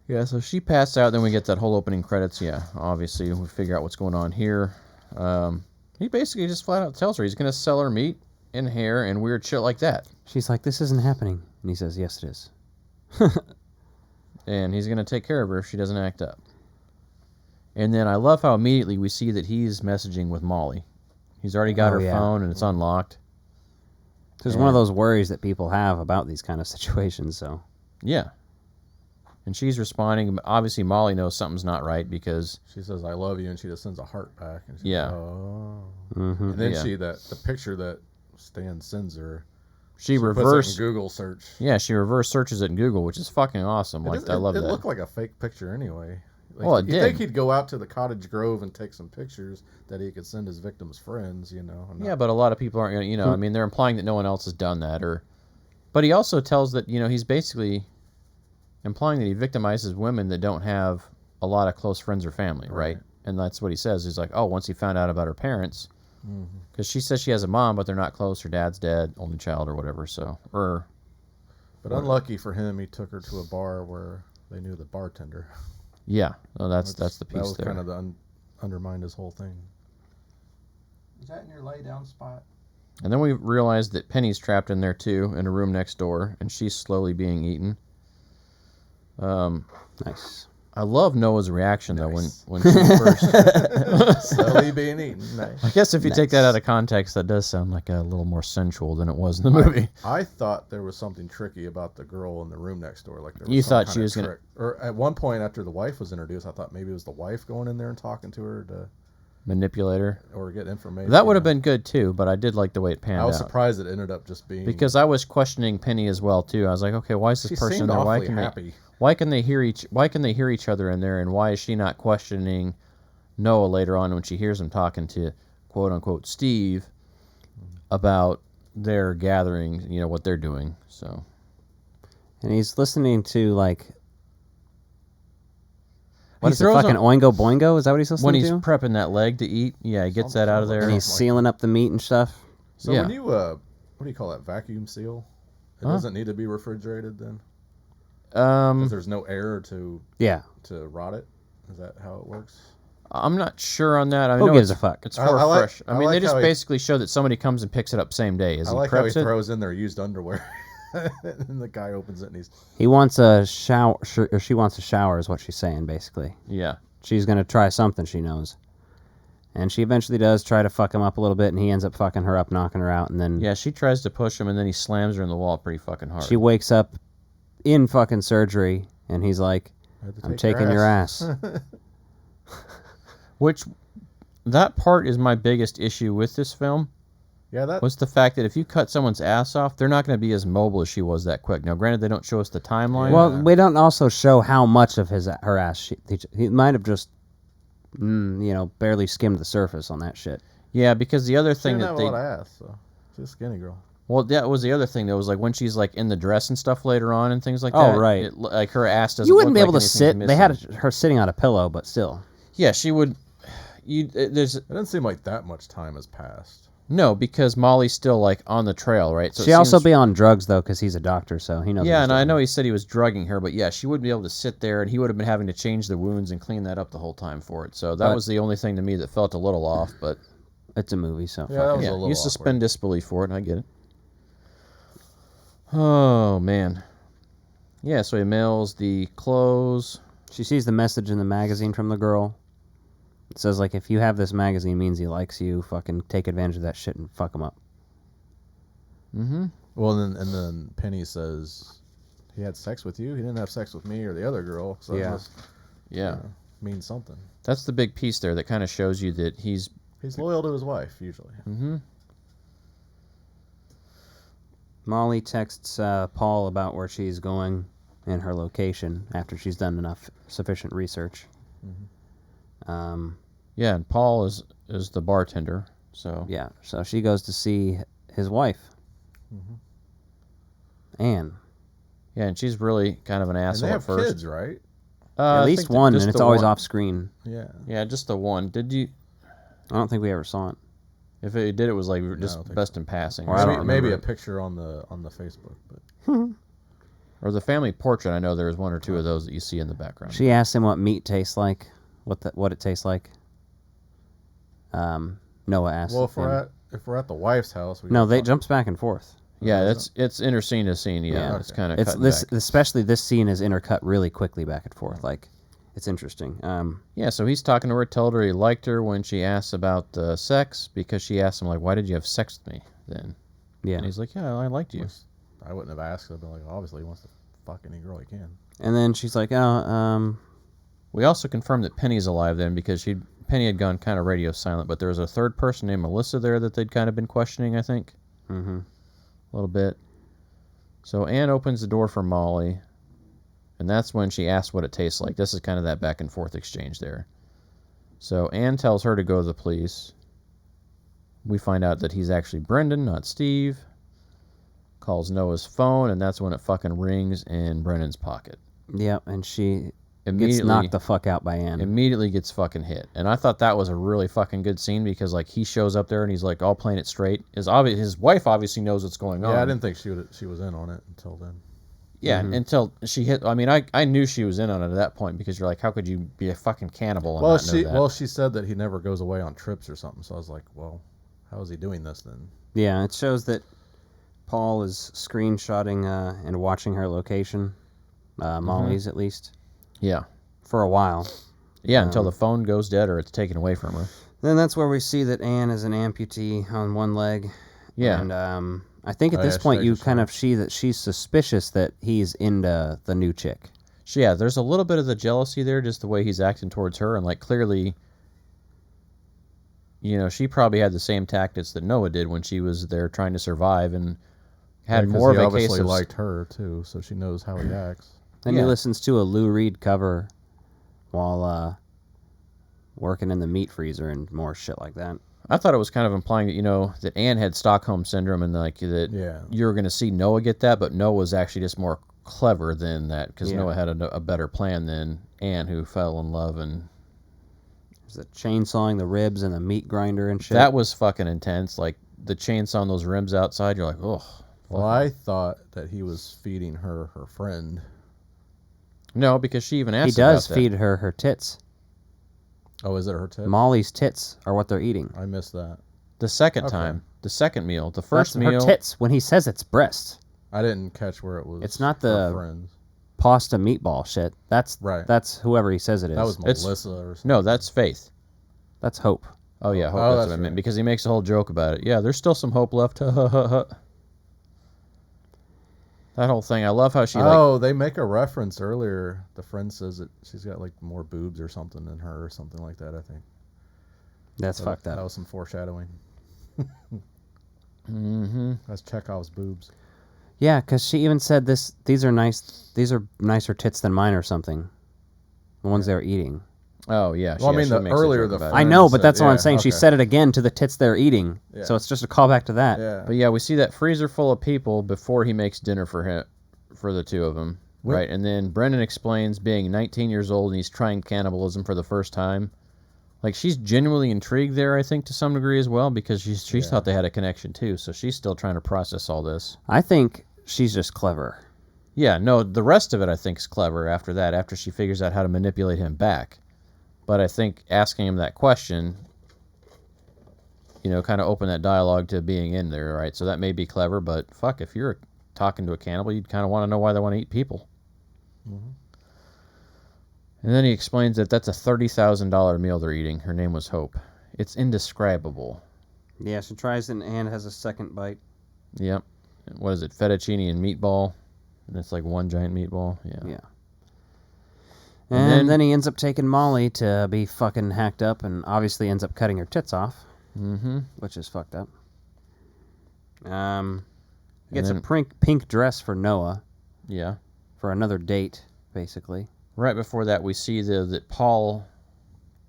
Yeah, so she passed out, then we get that whole opening credits. Yeah, obviously, we figure out what's going on here. He basically just flat out tells her he's going to sell her meat and hair and weird shit like that. She's like, this isn't happening. And he says, yes, it is. And he's going to take care of her if she doesn't act up. And then I love how immediately we see that he's messaging with Molly. He's already got her phone and it's unlocked. There's one of those worries that people have about these kind of situations, so. Yeah. And she's responding. Obviously, Molly knows something's not right because she says, I love you, and she just sends a heart back. And she's yeah. Like, oh. Mm-hmm. And then the picture that Stan sends her, she reverse Google search. Yeah, she reverse searches it in Google, which is fucking awesome. I love that. It looked like a fake picture anyway. Like, well, it did. You think he'd go out to the Cottage Grove and take some pictures that he could send his victims' friends, Yeah, but a lot of people aren't going to, I mean, they're implying that no one else has done that. But he also tells that, he's basically implying that he victimizes women that don't have a lot of close friends or family, right? And that's what he says. He's like, once he found out about her parents, because she says she has a mom, but they're not close. Her dad's dead, only child or whatever. But unlucky for him, he took her to a bar where they knew the bartender. Yeah, well, that's the piece there. That was kind of undermined his whole thing. Is that in your lay down spot? And then we realize that Penny's trapped in there too, in a room next door, and she's slowly being eaten. Nice. I love Noah's reaction though when she first slowly being eaten. Nice. I guess if you take that out of context, that does sound like a little more sensual than it was in the movie. I thought there was something tricky about the girl in the room next door. Like there was you some thought kind she of was trick. Or at one point after the wife was introduced, I thought maybe it was the wife going in there and talking to her to manipulate her or get information. That would have been good too, but I did like the way it panned out. I was surprised it ended up just being because I was questioning Penny as well too. I was like, okay, why is this person there? Why can they hear each other in there, and why is she not questioning Noah later on when she hears him talking to quote unquote Steve about their gathering, what they're doing. So, and he's listening to like what is it, fucking Oingo Boingo? Is that what he's listening to? When he's prepping that leg to eat, yeah, he gets that out of there. And he's sealing up the meat and stuff. So when you what do you call that, vacuum seal? It doesn't need to be refrigerated then? Because there's no air to rot it. Is that how it works? I'm not sure on that. Who gives a fuck? It's fresh. I mean, they just basically show that somebody comes and picks it up same day. I like how he throws in their used underwear, and the guy opens it and he wants a shower, or she wants a shower, is what she's saying basically. Yeah, she's gonna try something she knows, and she eventually does try to fuck him up a little bit, and he ends up fucking her up, knocking her out, and then she tries to push him, and then he slams her in the wall pretty fucking hard. She wakes up in fucking surgery, and he's like, I'm taking your ass. Which that part is my biggest issue with this film. Yeah, that was the fact that if you cut someone's ass off, they're not going to be as mobile as she was that quick. Now, granted, they don't show us the timeline. Well, we don't also show how much of her ass he might have just, barely skimmed the surface on that shit. Yeah, because the other thing she that didn't have a lot of ass, so she's a skinny girl. Well, that was the other thing. That was like when she's like in the dress and stuff later on and things like that. Oh, right. Like her ass doesn't. You wouldn't look be able like to sit. anything's They had missing. her sitting on a pillow, but still. Yeah, she would. It doesn't seem like that much time has passed. No, because Molly's still like on the trail, right? So She also be on drugs though, because he's a doctor, so he knows. Yeah, and I know he said he was drugging her, but yeah, she wouldn't be able to sit there, and he would have been having to change the wounds and clean that up the whole time for it. So that was the only thing to me that felt a little off. But it's a movie, so yeah, that was a little you suspend disbelief for it, and I get it. Oh man, yeah. So he mails the clothes. She sees the message in the magazine from the girl. It says, like, if you have this magazine, it means he likes you. Fucking take advantage of that shit and fuck him up. Mm-hmm. Well, and then Penny says, he had sex with you? He didn't have sex with me or the other girl. So Yeah. It must, mean something. That's the big piece there that kind of shows you that he's loyal to his wife, usually. Mm-hmm. Molly texts Paul about where she's going and her location after she's done sufficient research. Yeah, and Paul is the bartender. So yeah, so she goes to see his wife, Anne. Yeah, and she's really kind of an asshole and they have at first. kids, right? At least one, and it's always off screen. Yeah. Yeah, just the one. Did you? I don't think we ever saw it. If it did, it was like just best in passing. Or maybe a picture on the Facebook, but or the family portrait. I know there's one or two of those that you see in the background. She asked him what meat tastes like, what it tastes like. Noah asked. Well, if we're at the wife's house, they jumps back and forth. Yeah, it's interesting to see. Yeah, it's kind of especially this scene is intercut really quickly back and forth. Like, it's interesting. Yeah, so he's talking to her, told her he liked her when she asked about sex, because she asked him, like, why did you have sex with me then? Yeah. And he's like, yeah, I liked you. I wouldn't have asked. I'd been like, obviously he wants to fuck any girl he can. And then she's like, we also confirmed that Penny's alive then, because Penny had gone kind of radio silent, but there was a third person named Melissa there that they'd kind of been questioning, I think. Mm-hmm. A little bit. So Anne opens the door for Molly, and that's when she asks what it tastes like. This is kind of that back and forth exchange there. So Anne tells her to go to the police. We find out that he's actually Brendan, not Steve. Calls Noah's phone, and that's when it fucking rings in Brendan's pocket. Yep, and she gets knocked the fuck out by Anne. Immediately gets fucking hit. And I thought that was a really fucking good scene, because like he shows up there and he's like all playing it straight. His wife obviously knows what's going on. Yeah, I didn't think she was in on it until then. Yeah, until she hit. I mean, I knew she was in on it at that point, because you're like, how could you be a fucking cannibal and not know that? Well, she said that he never goes away on trips or something. So I was like, well, how is he doing this then? Yeah, it shows that Paul is screenshotting and watching her location, Molly's at least. Yeah. For a while. Yeah, until the phone goes dead or it's taken away from her. Then that's where we see that Anne is an amputee on one leg. Yeah. And I think at this point you kind of see that she's suspicious that he's into the new chick. Yeah, there's a little bit of the jealousy there, just the way he's acting towards her, and like clearly, she probably had the same tactics that Noah did when she was there trying to survive, and had more of a case obviously of liked her too, so she knows how he acts. Then he listens to a Lou Reed cover while working in the meat freezer and more shit like that. I thought it was kind of implying that that Anne had Stockholm syndrome, and like that you were going to see Noah get that, but Noah was actually just more clever than that, because Noah had a better plan than Anne, who fell in love. And there's the chainsawing the ribs and the meat grinder and shit. That was fucking intense. Like the chainsaw on those ribs outside, you're like, oh. Well, I thought that he was feeding her friend. No, because she even asked. He does feed her tits. Oh, is it her tits? Molly's tits are what they're eating. I missed that. The second time, the second meal, the first meal. Her tits. When he says it's breast, I didn't catch where it was. It's not the friends. Pasta meatball shit. That's right. That's whoever he says it is. That was Melissa or something. No, that's Faith. That's Hope. Oh yeah, Hope. That's what I meant, because he makes a whole joke about it. Yeah, there's still some hope left. That whole thing, I love how she. They make a reference earlier. The friend says that she's got like more boobs or something than her, or something like that. I think. That's fucked up. That was some foreshadowing. Mm-hmm. That's Chekhov's boobs. Yeah, because she even said these are nice. These are nicer tits than mine or something. The ones they were eating. Oh, yeah. Well, I mean, the earlier the I know, but that's what I'm said, saying. She said it again to the tits they're eating. Yeah. So it's just a callback to that. Yeah. But yeah, we see that freezer full of people before he makes dinner for the two of them. Right, and then Brendan explains being 19 years old and he's trying cannibalism for the first time. Like, she's genuinely intrigued there, I think, to some degree as well, because she thought they had a connection too, so she's still trying to process all this. I think she's just clever. Yeah, no, the rest of it I think is clever after that, after she figures out how to manipulate him back. But I think asking him that question, kind of opened that dialogue to being in there, right? So that may be clever, but fuck, if you're talking to a cannibal, you'd kind of want to know why they want to eat people. Mm-hmm. And then he explains that that's a $30,000 meal they're eating. Her name was Hope. It's indescribable. Yeah, she tries it and has a second bite. Yep. What is it? Fettuccine and meatball. And it's like one giant meatball. Yeah. And then he ends up taking Molly to be fucking hacked up and obviously ends up cutting her tits off. Mm-hmm. Which is fucked up. He gets a pink dress for Noah. Yeah. For another date, basically. Right before that, we see that Paul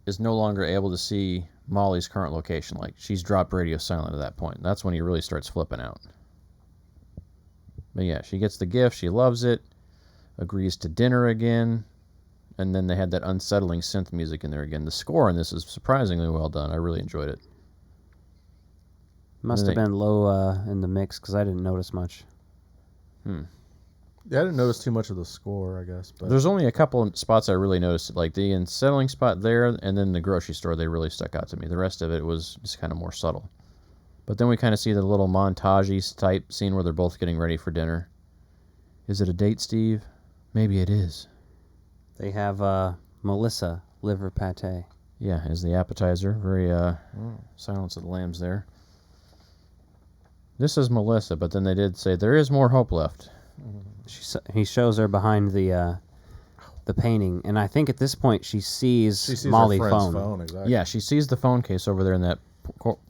is no longer able to see Molly's current location. Like, she's dropped radio silent at that point. That's when he really starts flipping out. But yeah, she gets the gift. She loves it. Agrees to dinner again. And then they had that unsettling synth music in there again. The score in this is surprisingly well done. I really enjoyed it. Must have been low in the mix because I didn't notice much. Yeah, I didn't notice too much of the score, I guess. But there's only a couple of spots I really noticed, like the unsettling spot there, and then the grocery store. They really stuck out to me. The rest of it was just kind of more subtle. But then we kind of see the little montage type scene where they're both getting ready for dinner. Is it a date, Steve? Maybe it is. They have Melissa liver pate. Yeah, as the appetizer. Very Silence of the Lambs there. This is Melissa, but then they did say there is more hope left. He shows her behind the painting, and I think at this point she sees Molly's phone. Exactly. Yeah, she sees the phone case over there in that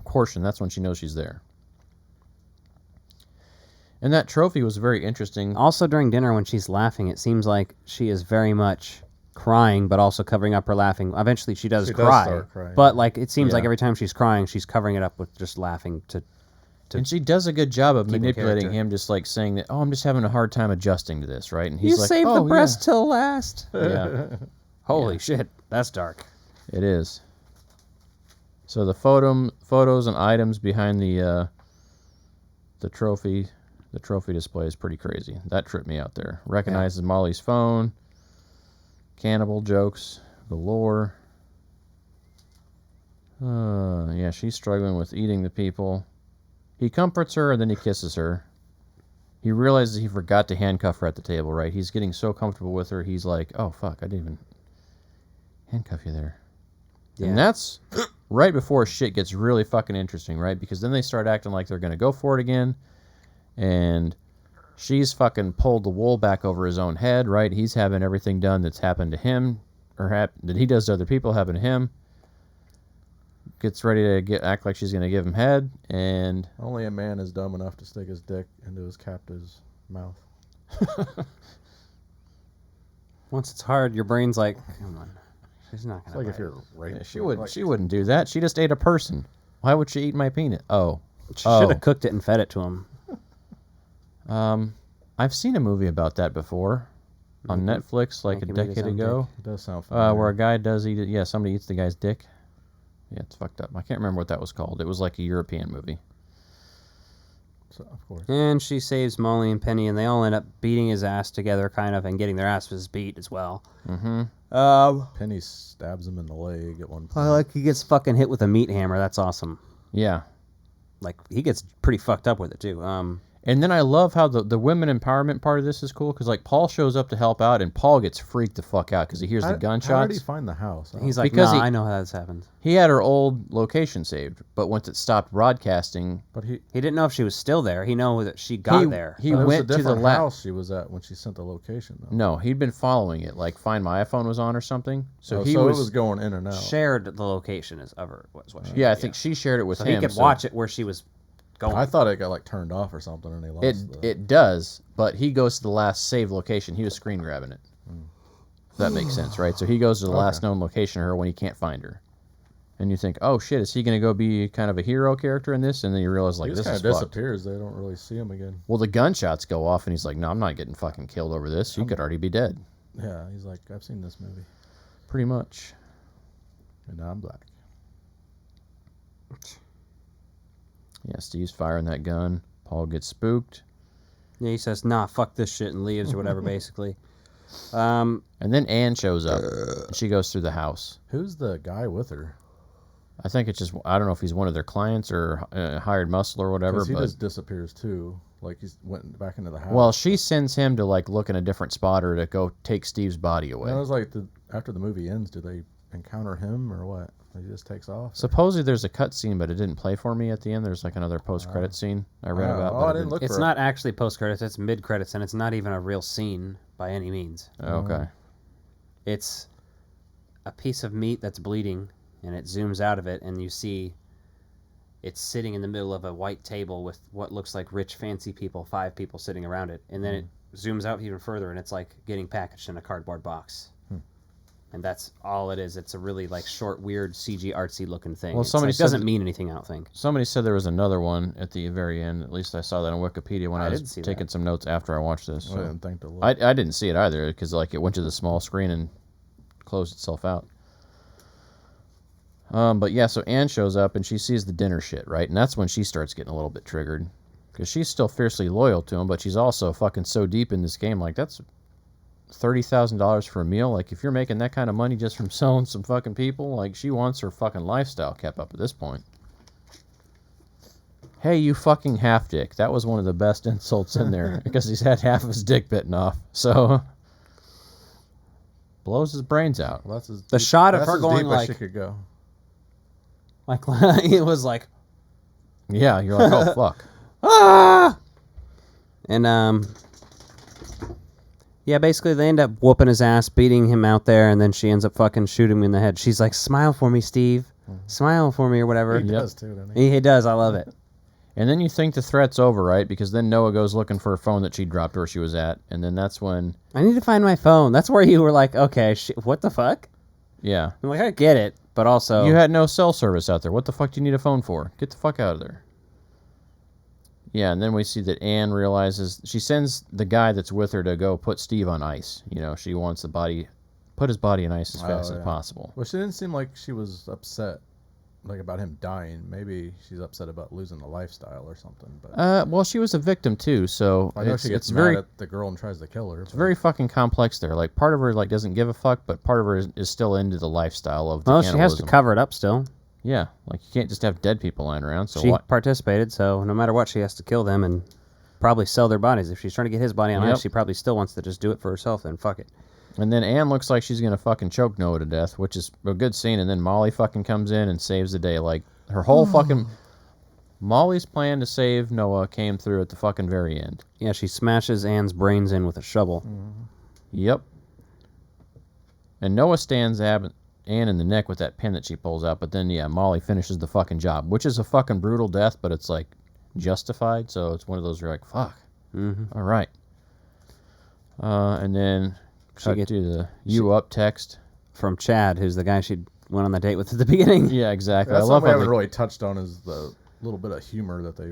portion. That's when she knows she's there. And that trophy was very interesting. Also during dinner when she's laughing, it seems like she is very much crying, but also covering up her laughing. Eventually she does cry, start crying. But like it seems like every time she's crying, she's covering it up with just laughing to and she does a good job of manipulating him, just like saying that, I'm just having a hard time adjusting to this, right? And he's you like, saved the breast till last. Yeah. Holy shit, that's dark. It is. So the photos and items behind the trophy display is pretty crazy. That tripped me out there. Recognizes Molly's phone. Cannibal jokes galore. Yeah, she's struggling with eating the people. He comforts her, and then he kisses her. He realizes he forgot to handcuff her at the table, right? He's getting so comfortable with her, he's like, oh, fuck, I didn't even handcuff you there. Yeah. And that's right before shit gets really fucking interesting, right? Because then they start acting like they're going to go for it again, and she's fucking pulled the wool back over his own head, right? He's having everything done that's happened to him, or that he does to other people happen to him. Gets ready to act like she's going to give him head, and only a man is dumb enough to stick his dick into his captive's mouth. Once it's hard, your brain's like, come on, she's not going to. It's like if you're raped. Yeah, she wouldn't do that. She just ate a person. Why would she eat my penis? She should have cooked it and fed it to him. I've seen a movie about that before on Netflix, like a decade ago. It does sound familiar. Where a guy does eat it. Yeah, somebody eats the guy's dick. Yeah, it's fucked up. I can't remember what that was called. It was like a European movie. So, of course. And she saves Molly and Penny, and they all end up beating his ass together, kind of, and getting their asses beat as well. Mm-hmm. Penny stabs him in the leg at one point. I like he gets fucking hit with a meat hammer. That's awesome. Yeah. Like, he gets pretty fucked up with it, too. And then I love how the women empowerment part of this is cool because like Paul shows up to help out and Paul gets freaked the fuck out because he hears the gunshots. How did he find the house? He's like, because I know how this happened. He had her old location saved, but once it stopped broadcasting, but he didn't know if she was still there. He knew that she got there. He went to the house she was at when she sent the location. Though. No, he'd been following it. Like Find My iPhone was on or something. So it was going in and out. Shared the location as ever was what she. Yeah, I think she shared it with him. He could watch it where she was. Going. I thought it got like turned off or something, and they lost it does, but he goes to the last saved location. He was screen grabbing it. If that makes sense, right? So he goes to the last known location of her when he can't find her, and you think, oh shit, is he going to go be kind of a hero character in this? And then you realize like this is disappears. They don't really see him again. Well, the gunshots go off, and he's like, no, I'm not getting fucking killed over this. You could already be dead. Yeah, he's like, I've seen this movie. Pretty much. And now I'm black. Yeah, Steve's firing that gun. Paul gets spooked. Yeah, he says, nah, fuck this shit and leaves or whatever, basically. And then Anne shows up. And she goes through the house. Who's the guy with her? I think it's just, I don't know if he's one of their clients or hired muscle or whatever. He just disappears too. Like he's went back into the house. Well, she sends him to like look in a different spot or to go take Steve's body away. I was like, after the movie ends, do they encounter him or what? He just takes off. Supposedly there's a cut scene, but it didn't play for me at the end. There's like another post-credit scene I read about. I didn't look. It's not actually post-credits. It's mid-credits, and it's not even a real scene by any means. Okay. It's a piece of meat that's bleeding, and it zooms out of it, and you see it's sitting in the middle of a white table with what looks like rich, fancy people, 5 people sitting around it, and then it zooms out even further, and it's like getting packaged in a cardboard box. And that's all it is. It's a really like short, weird, CG artsy looking thing. Well, somebody doesn't mean anything, I don't think. Somebody said there was another one at the very end. At least I saw that on Wikipedia when I was taking some notes after I watched this. So. I didn't think to look. I didn't see it either because like it went to the small screen and closed itself out. But yeah, so Anne shows up and she sees the dinner shit, right? And that's when she starts getting a little bit triggered because she's still fiercely loyal to him, but she's also fucking so deep in this game. Like that's $30,000 for a meal. Like if you're making that kind of money just from selling some fucking people, like she wants her fucking lifestyle kept up at this point. Hey, you fucking half dick. That was one of the best insults in there because he's had half of his dick bitten off. So blows his brains out. Well, the shot of her going like she could go. Like it was like, yeah, you're like, oh fuck. Ah! And yeah, basically they end up whooping his ass, beating him out there, and then she ends up fucking shooting him in the head. She's like, smile for me, Steve. Smile for me or whatever. He does too, doesn't he? He does. I love it. And then you think the threat's over, right? Because then Noah goes looking for a phone that she dropped where she was at, and then that's when... I need to find my phone. That's where you were like, okay, what the fuck? Yeah. I'm like, I get it, but also... You had no cell service out there. What the fuck do you need a phone for? Get the fuck out of there. Yeah, and then we see that Anne realizes... She sends the guy that's with her to go put Steve on ice. You know, she wants put his body in ice as fast as possible. Well, she didn't seem like she was upset like about him dying. Maybe she's upset about losing the lifestyle or something. But well, she was a victim too, so I know she gets mad at the girl and tries to kill her. It's very fucking complex there. Like part of her like doesn't give a fuck, but part of her is still into the lifestyle of the cannibalism. She has to cover it up still. Yeah, like you can't just have dead people lying around. So she participated, so no matter what, she has to kill them and probably sell their bodies. If she's trying to get his body on ice, she probably still wants to just do it for herself. Then fuck it. And then Anne looks like she's gonna fucking choke Noah to death, which is a good scene. And then Molly fucking comes in and saves the day. Like her whole fucking Molly's plan to save Noah came through at the fucking very end. Yeah, she smashes Anne's brains in with a shovel. Yep. And Noah stands Anne in the neck with that pin that she pulls out, but then Molly finishes the fucking job, which is a fucking brutal death, but it's like justified. So it's one of those you're like, fuck. All right. And then she gets the "you up" text from Chad, who's the guy she went on the date with at the beginning. Yeah, exactly. That's I love how we haven't really touched on is the little bit of humor that they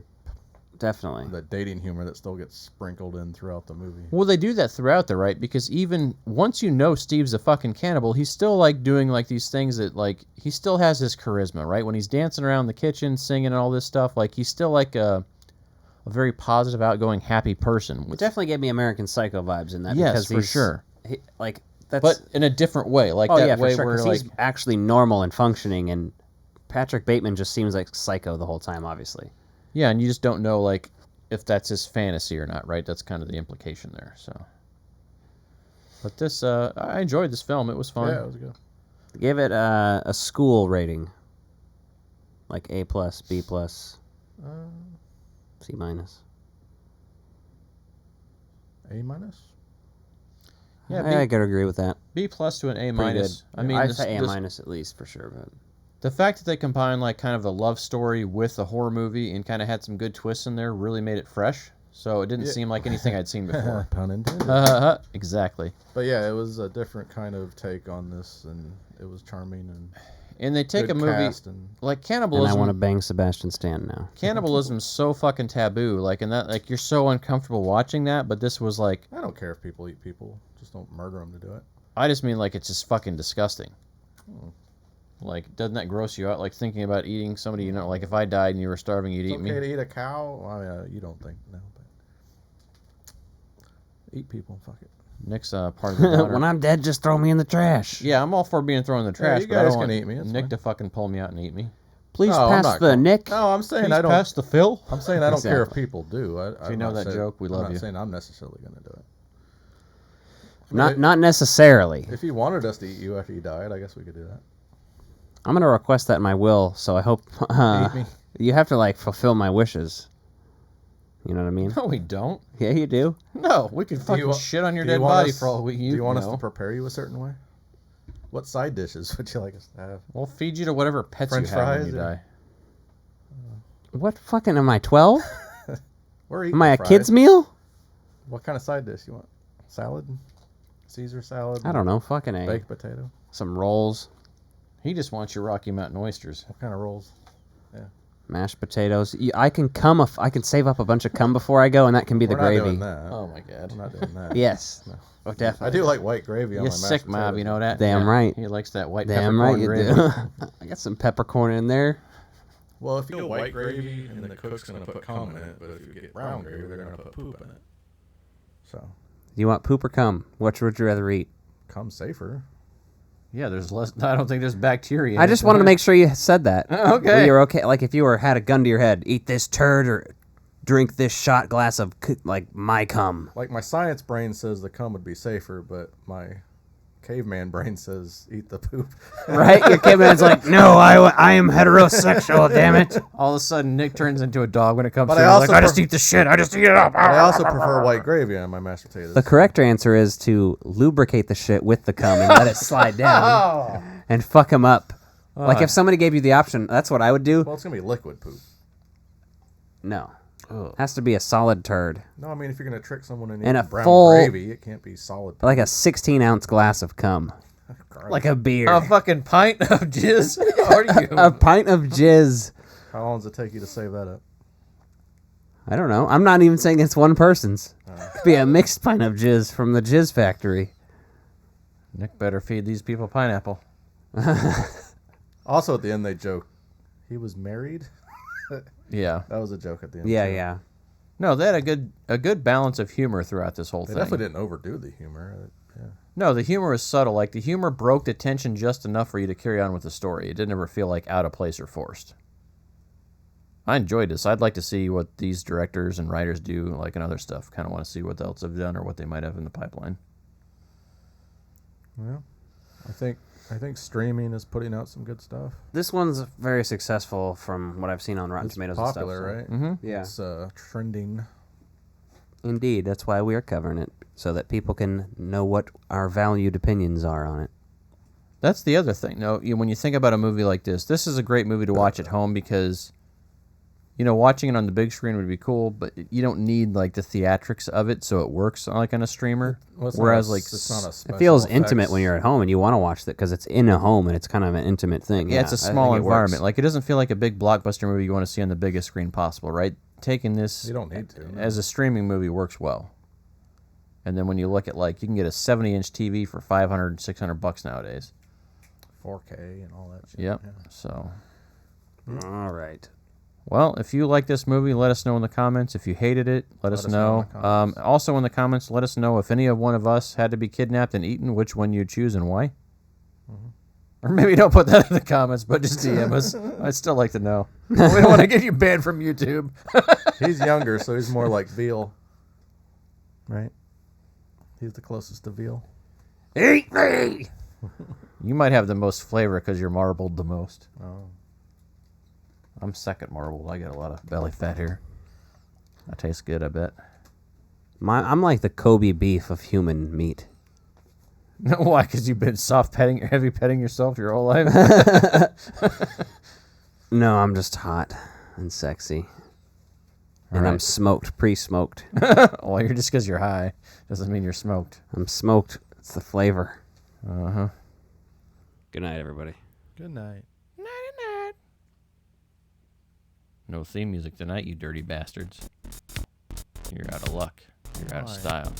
that dating humor that still gets sprinkled in throughout the movie. Well, they do that throughout the right because even once you know Steve's a fucking cannibal, he's still like doing like these things that like he still has his charisma, right? When he's dancing around the kitchen, singing and all this stuff, like he's still like a very positive, outgoing, happy person. It definitely gave me American Psycho vibes in that. Yes, because for sure. That's, but in a different way, like that way where like he's actually normal and functioning, and Patrick Bateman just seems like psycho the whole time, obviously. Yeah, and you just don't know, like, if that's his fantasy or not, right? That's kind of the implication there. So, but this, I enjoyed this film. It was fun. Yeah, it was good. Give it a school rating, like A+, B+, C-. A-? Yeah, I could agree with that. B+ to an A-. Pretty good. I mean, I'd say A- at least for sure. But the fact that they combined like kind of the love story with a horror movie and kind of had some good twists in there really made it fresh. So it didn't seem like anything I'd seen before. Pun intended. Exactly. But yeah, it was a different kind of take on this, and it was charming and they take a movie like cannibalism. And I want to bang Sebastian Stan now. Cannibalism's so fucking taboo. Like, and that, like, you're so uncomfortable watching that. But this was like, I don't care if people eat people, just don't murder them to do it. I just mean like it's just fucking disgusting. Like, doesn't that gross you out? Like thinking about eating somebody, you know, like if I died and you were starving, you'd eat me. It's okay to eat a cow. I mean, you don't think no, but eat people. Fuck it. Nick's part of the When I'm dead, just throw me in the trash. Yeah, I'm all for being thrown in the trash. you but I guys don't can want eat me. It's Nick fine. to fucking pull me out and eat me. Please No, I'm pass not the going- Nick. No, I'm saying Please I don't. pass the Phil. I'm saying I don't care if Exactly. people do. If you know that joke, we love I'm you. not saying I'm necessarily going to do it. Not necessarily. If you wanted us to eat you after you died, I guess we could do that. I'm gonna request that in my will, so I hope Eat me. you have to like fulfill my wishes. You know what I mean? No, we don't. Yeah, you do. No, we can fucking shit on your Do you dead want body us- for all we Do you want us know. to prepare you a certain way? What side dishes would you like us to have? We'll feed you to whatever pets French you have when fries you or- die. What fucking am I 12? We're eating Am I a fries. kid's meal? What kind of side dish you want? Salad? Caesar salad? I don't know. Fucking A. Baked potato? Some rolls, He just wants your Rocky Mountain oysters. What kind of rolls? Yeah. mashed potatoes. I can I can save up a bunch of cum before I go, and that can be the We're not gravy. doing that. Oh my god. I'm not doing that. Yes. No. Oh, definitely. I do like white gravy on You're my mashed sick, potatoes. Mob, you know that? Damn right. He likes that white Damn right peppercorn you gravy. do. I got some peppercorn in there. Well, if you get white gravy and the cook's going to put cum in it, but if you get brown gravy, they're going to put poop in it. So, You want poop or cum? Which would you rather eat? cum's safer. Yeah, there's less. I don't think there's bacteria. in I it, just so wanted to I- make sure you said that. Okay. You're okay. Like if you had a gun to your head, eat this turd or drink this shot glass of like my cum. Like my science brain says the cum would be safer, but my caveman brain says eat the poop. Right? Your caveman's like, no, I am heterosexual. Damn it! All of a sudden, Nick turns into a dog when it comes But to. I He's also like, I just pref- eat the shit. I just eat it up. I also prefer white gravy on my mashed potatoes. The correct answer is to lubricate the shit with the cum and let it slide down and fuck him up. Like if somebody gave you the option, that's what I would do. Well, it's going to be liquid poop. No. Has to be a solid turd. No, I mean, if you're going to trick someone into And eating a brown full- gravy, it can't be solid poop. Like a 16-ounce glass of cum. Gross. Like a beer. A fucking pint of jizz. Are you? A pint of jizz. How long does it take you to save that up? I don't know. I'm not even saying it's one person's. Could be a mixed pint of jizz from the jizz factory. Nick better feed these people pineapple. Also, at the end, they joke, he was married? Yeah. That was a joke at the end. Yeah, too. yeah. No, they had a good balance of humor throughout this whole They thing. definitely didn't overdo the humor. Yeah. No, the humor was subtle. Like the humor broke the tension just enough for you to carry on with the story. It didn't ever feel like out of place or forced. I enjoyed this. I'd like to see what these directors and writers do, like in other stuff. Kind of want to see what else they've done or what they might have in the pipeline. Well, I think streaming is putting out some good stuff. This one's very successful from what I've seen on Rotten It's Tomatoes popular, and stuff. right? Mm-hmm. Yeah. It's trending. Indeed. That's why we are covering it, so that people can know what our valued opinions are on it. That's the other thing. No, when you think about a movie like this is a great movie to watch at home because, watching it on the big screen would be cool, but you don't need like the theatrics of it, so it works like on a streamer. Well, it's Whereas not a, like it's not a special It feels effects. intimate when you're at home and you want to watch that because it's in a home and it's kind of an intimate thing. yeah, it's a I small think it environment. works. Like it doesn't feel like a big blockbuster movie you want to see on the biggest screen possible, right? Taking this You don't need to. No. as a streaming movie works well. And then when you look at like you can get a 70-inch TV for $500, $600 nowadays. 4K and all that shit. Yep. Yeah. So, All right. well, if you like this movie, let us know in the comments. If you hated it, let us know. in the comments. Also in the comments, let us know if any of one of us had to be kidnapped and eaten, which one you'd choose and why. Or maybe don't put that in the comments, but just DM us. I'd still like to know. We don't want to get you banned from YouTube. He's younger, so he's more like veal. Right? He's the closest to veal. Eat me! You might have the most flavor because you're marbled the most. Oh. I'm second marbled. I got a lot of belly fat here. That tastes good, I bet. I'm like the Kobe beef of human meat. No, why? Because you've been heavy petting yourself your whole life? No, I'm just hot and sexy. And right. I'm smoked, pre-smoked. Well, you're just because you're high. Doesn't mean you're smoked. I'm smoked. It's the flavor. Uh-huh. Good night, everybody. Good night. Night. No theme music tonight, you dirty bastards. You're out of luck. You're out of style.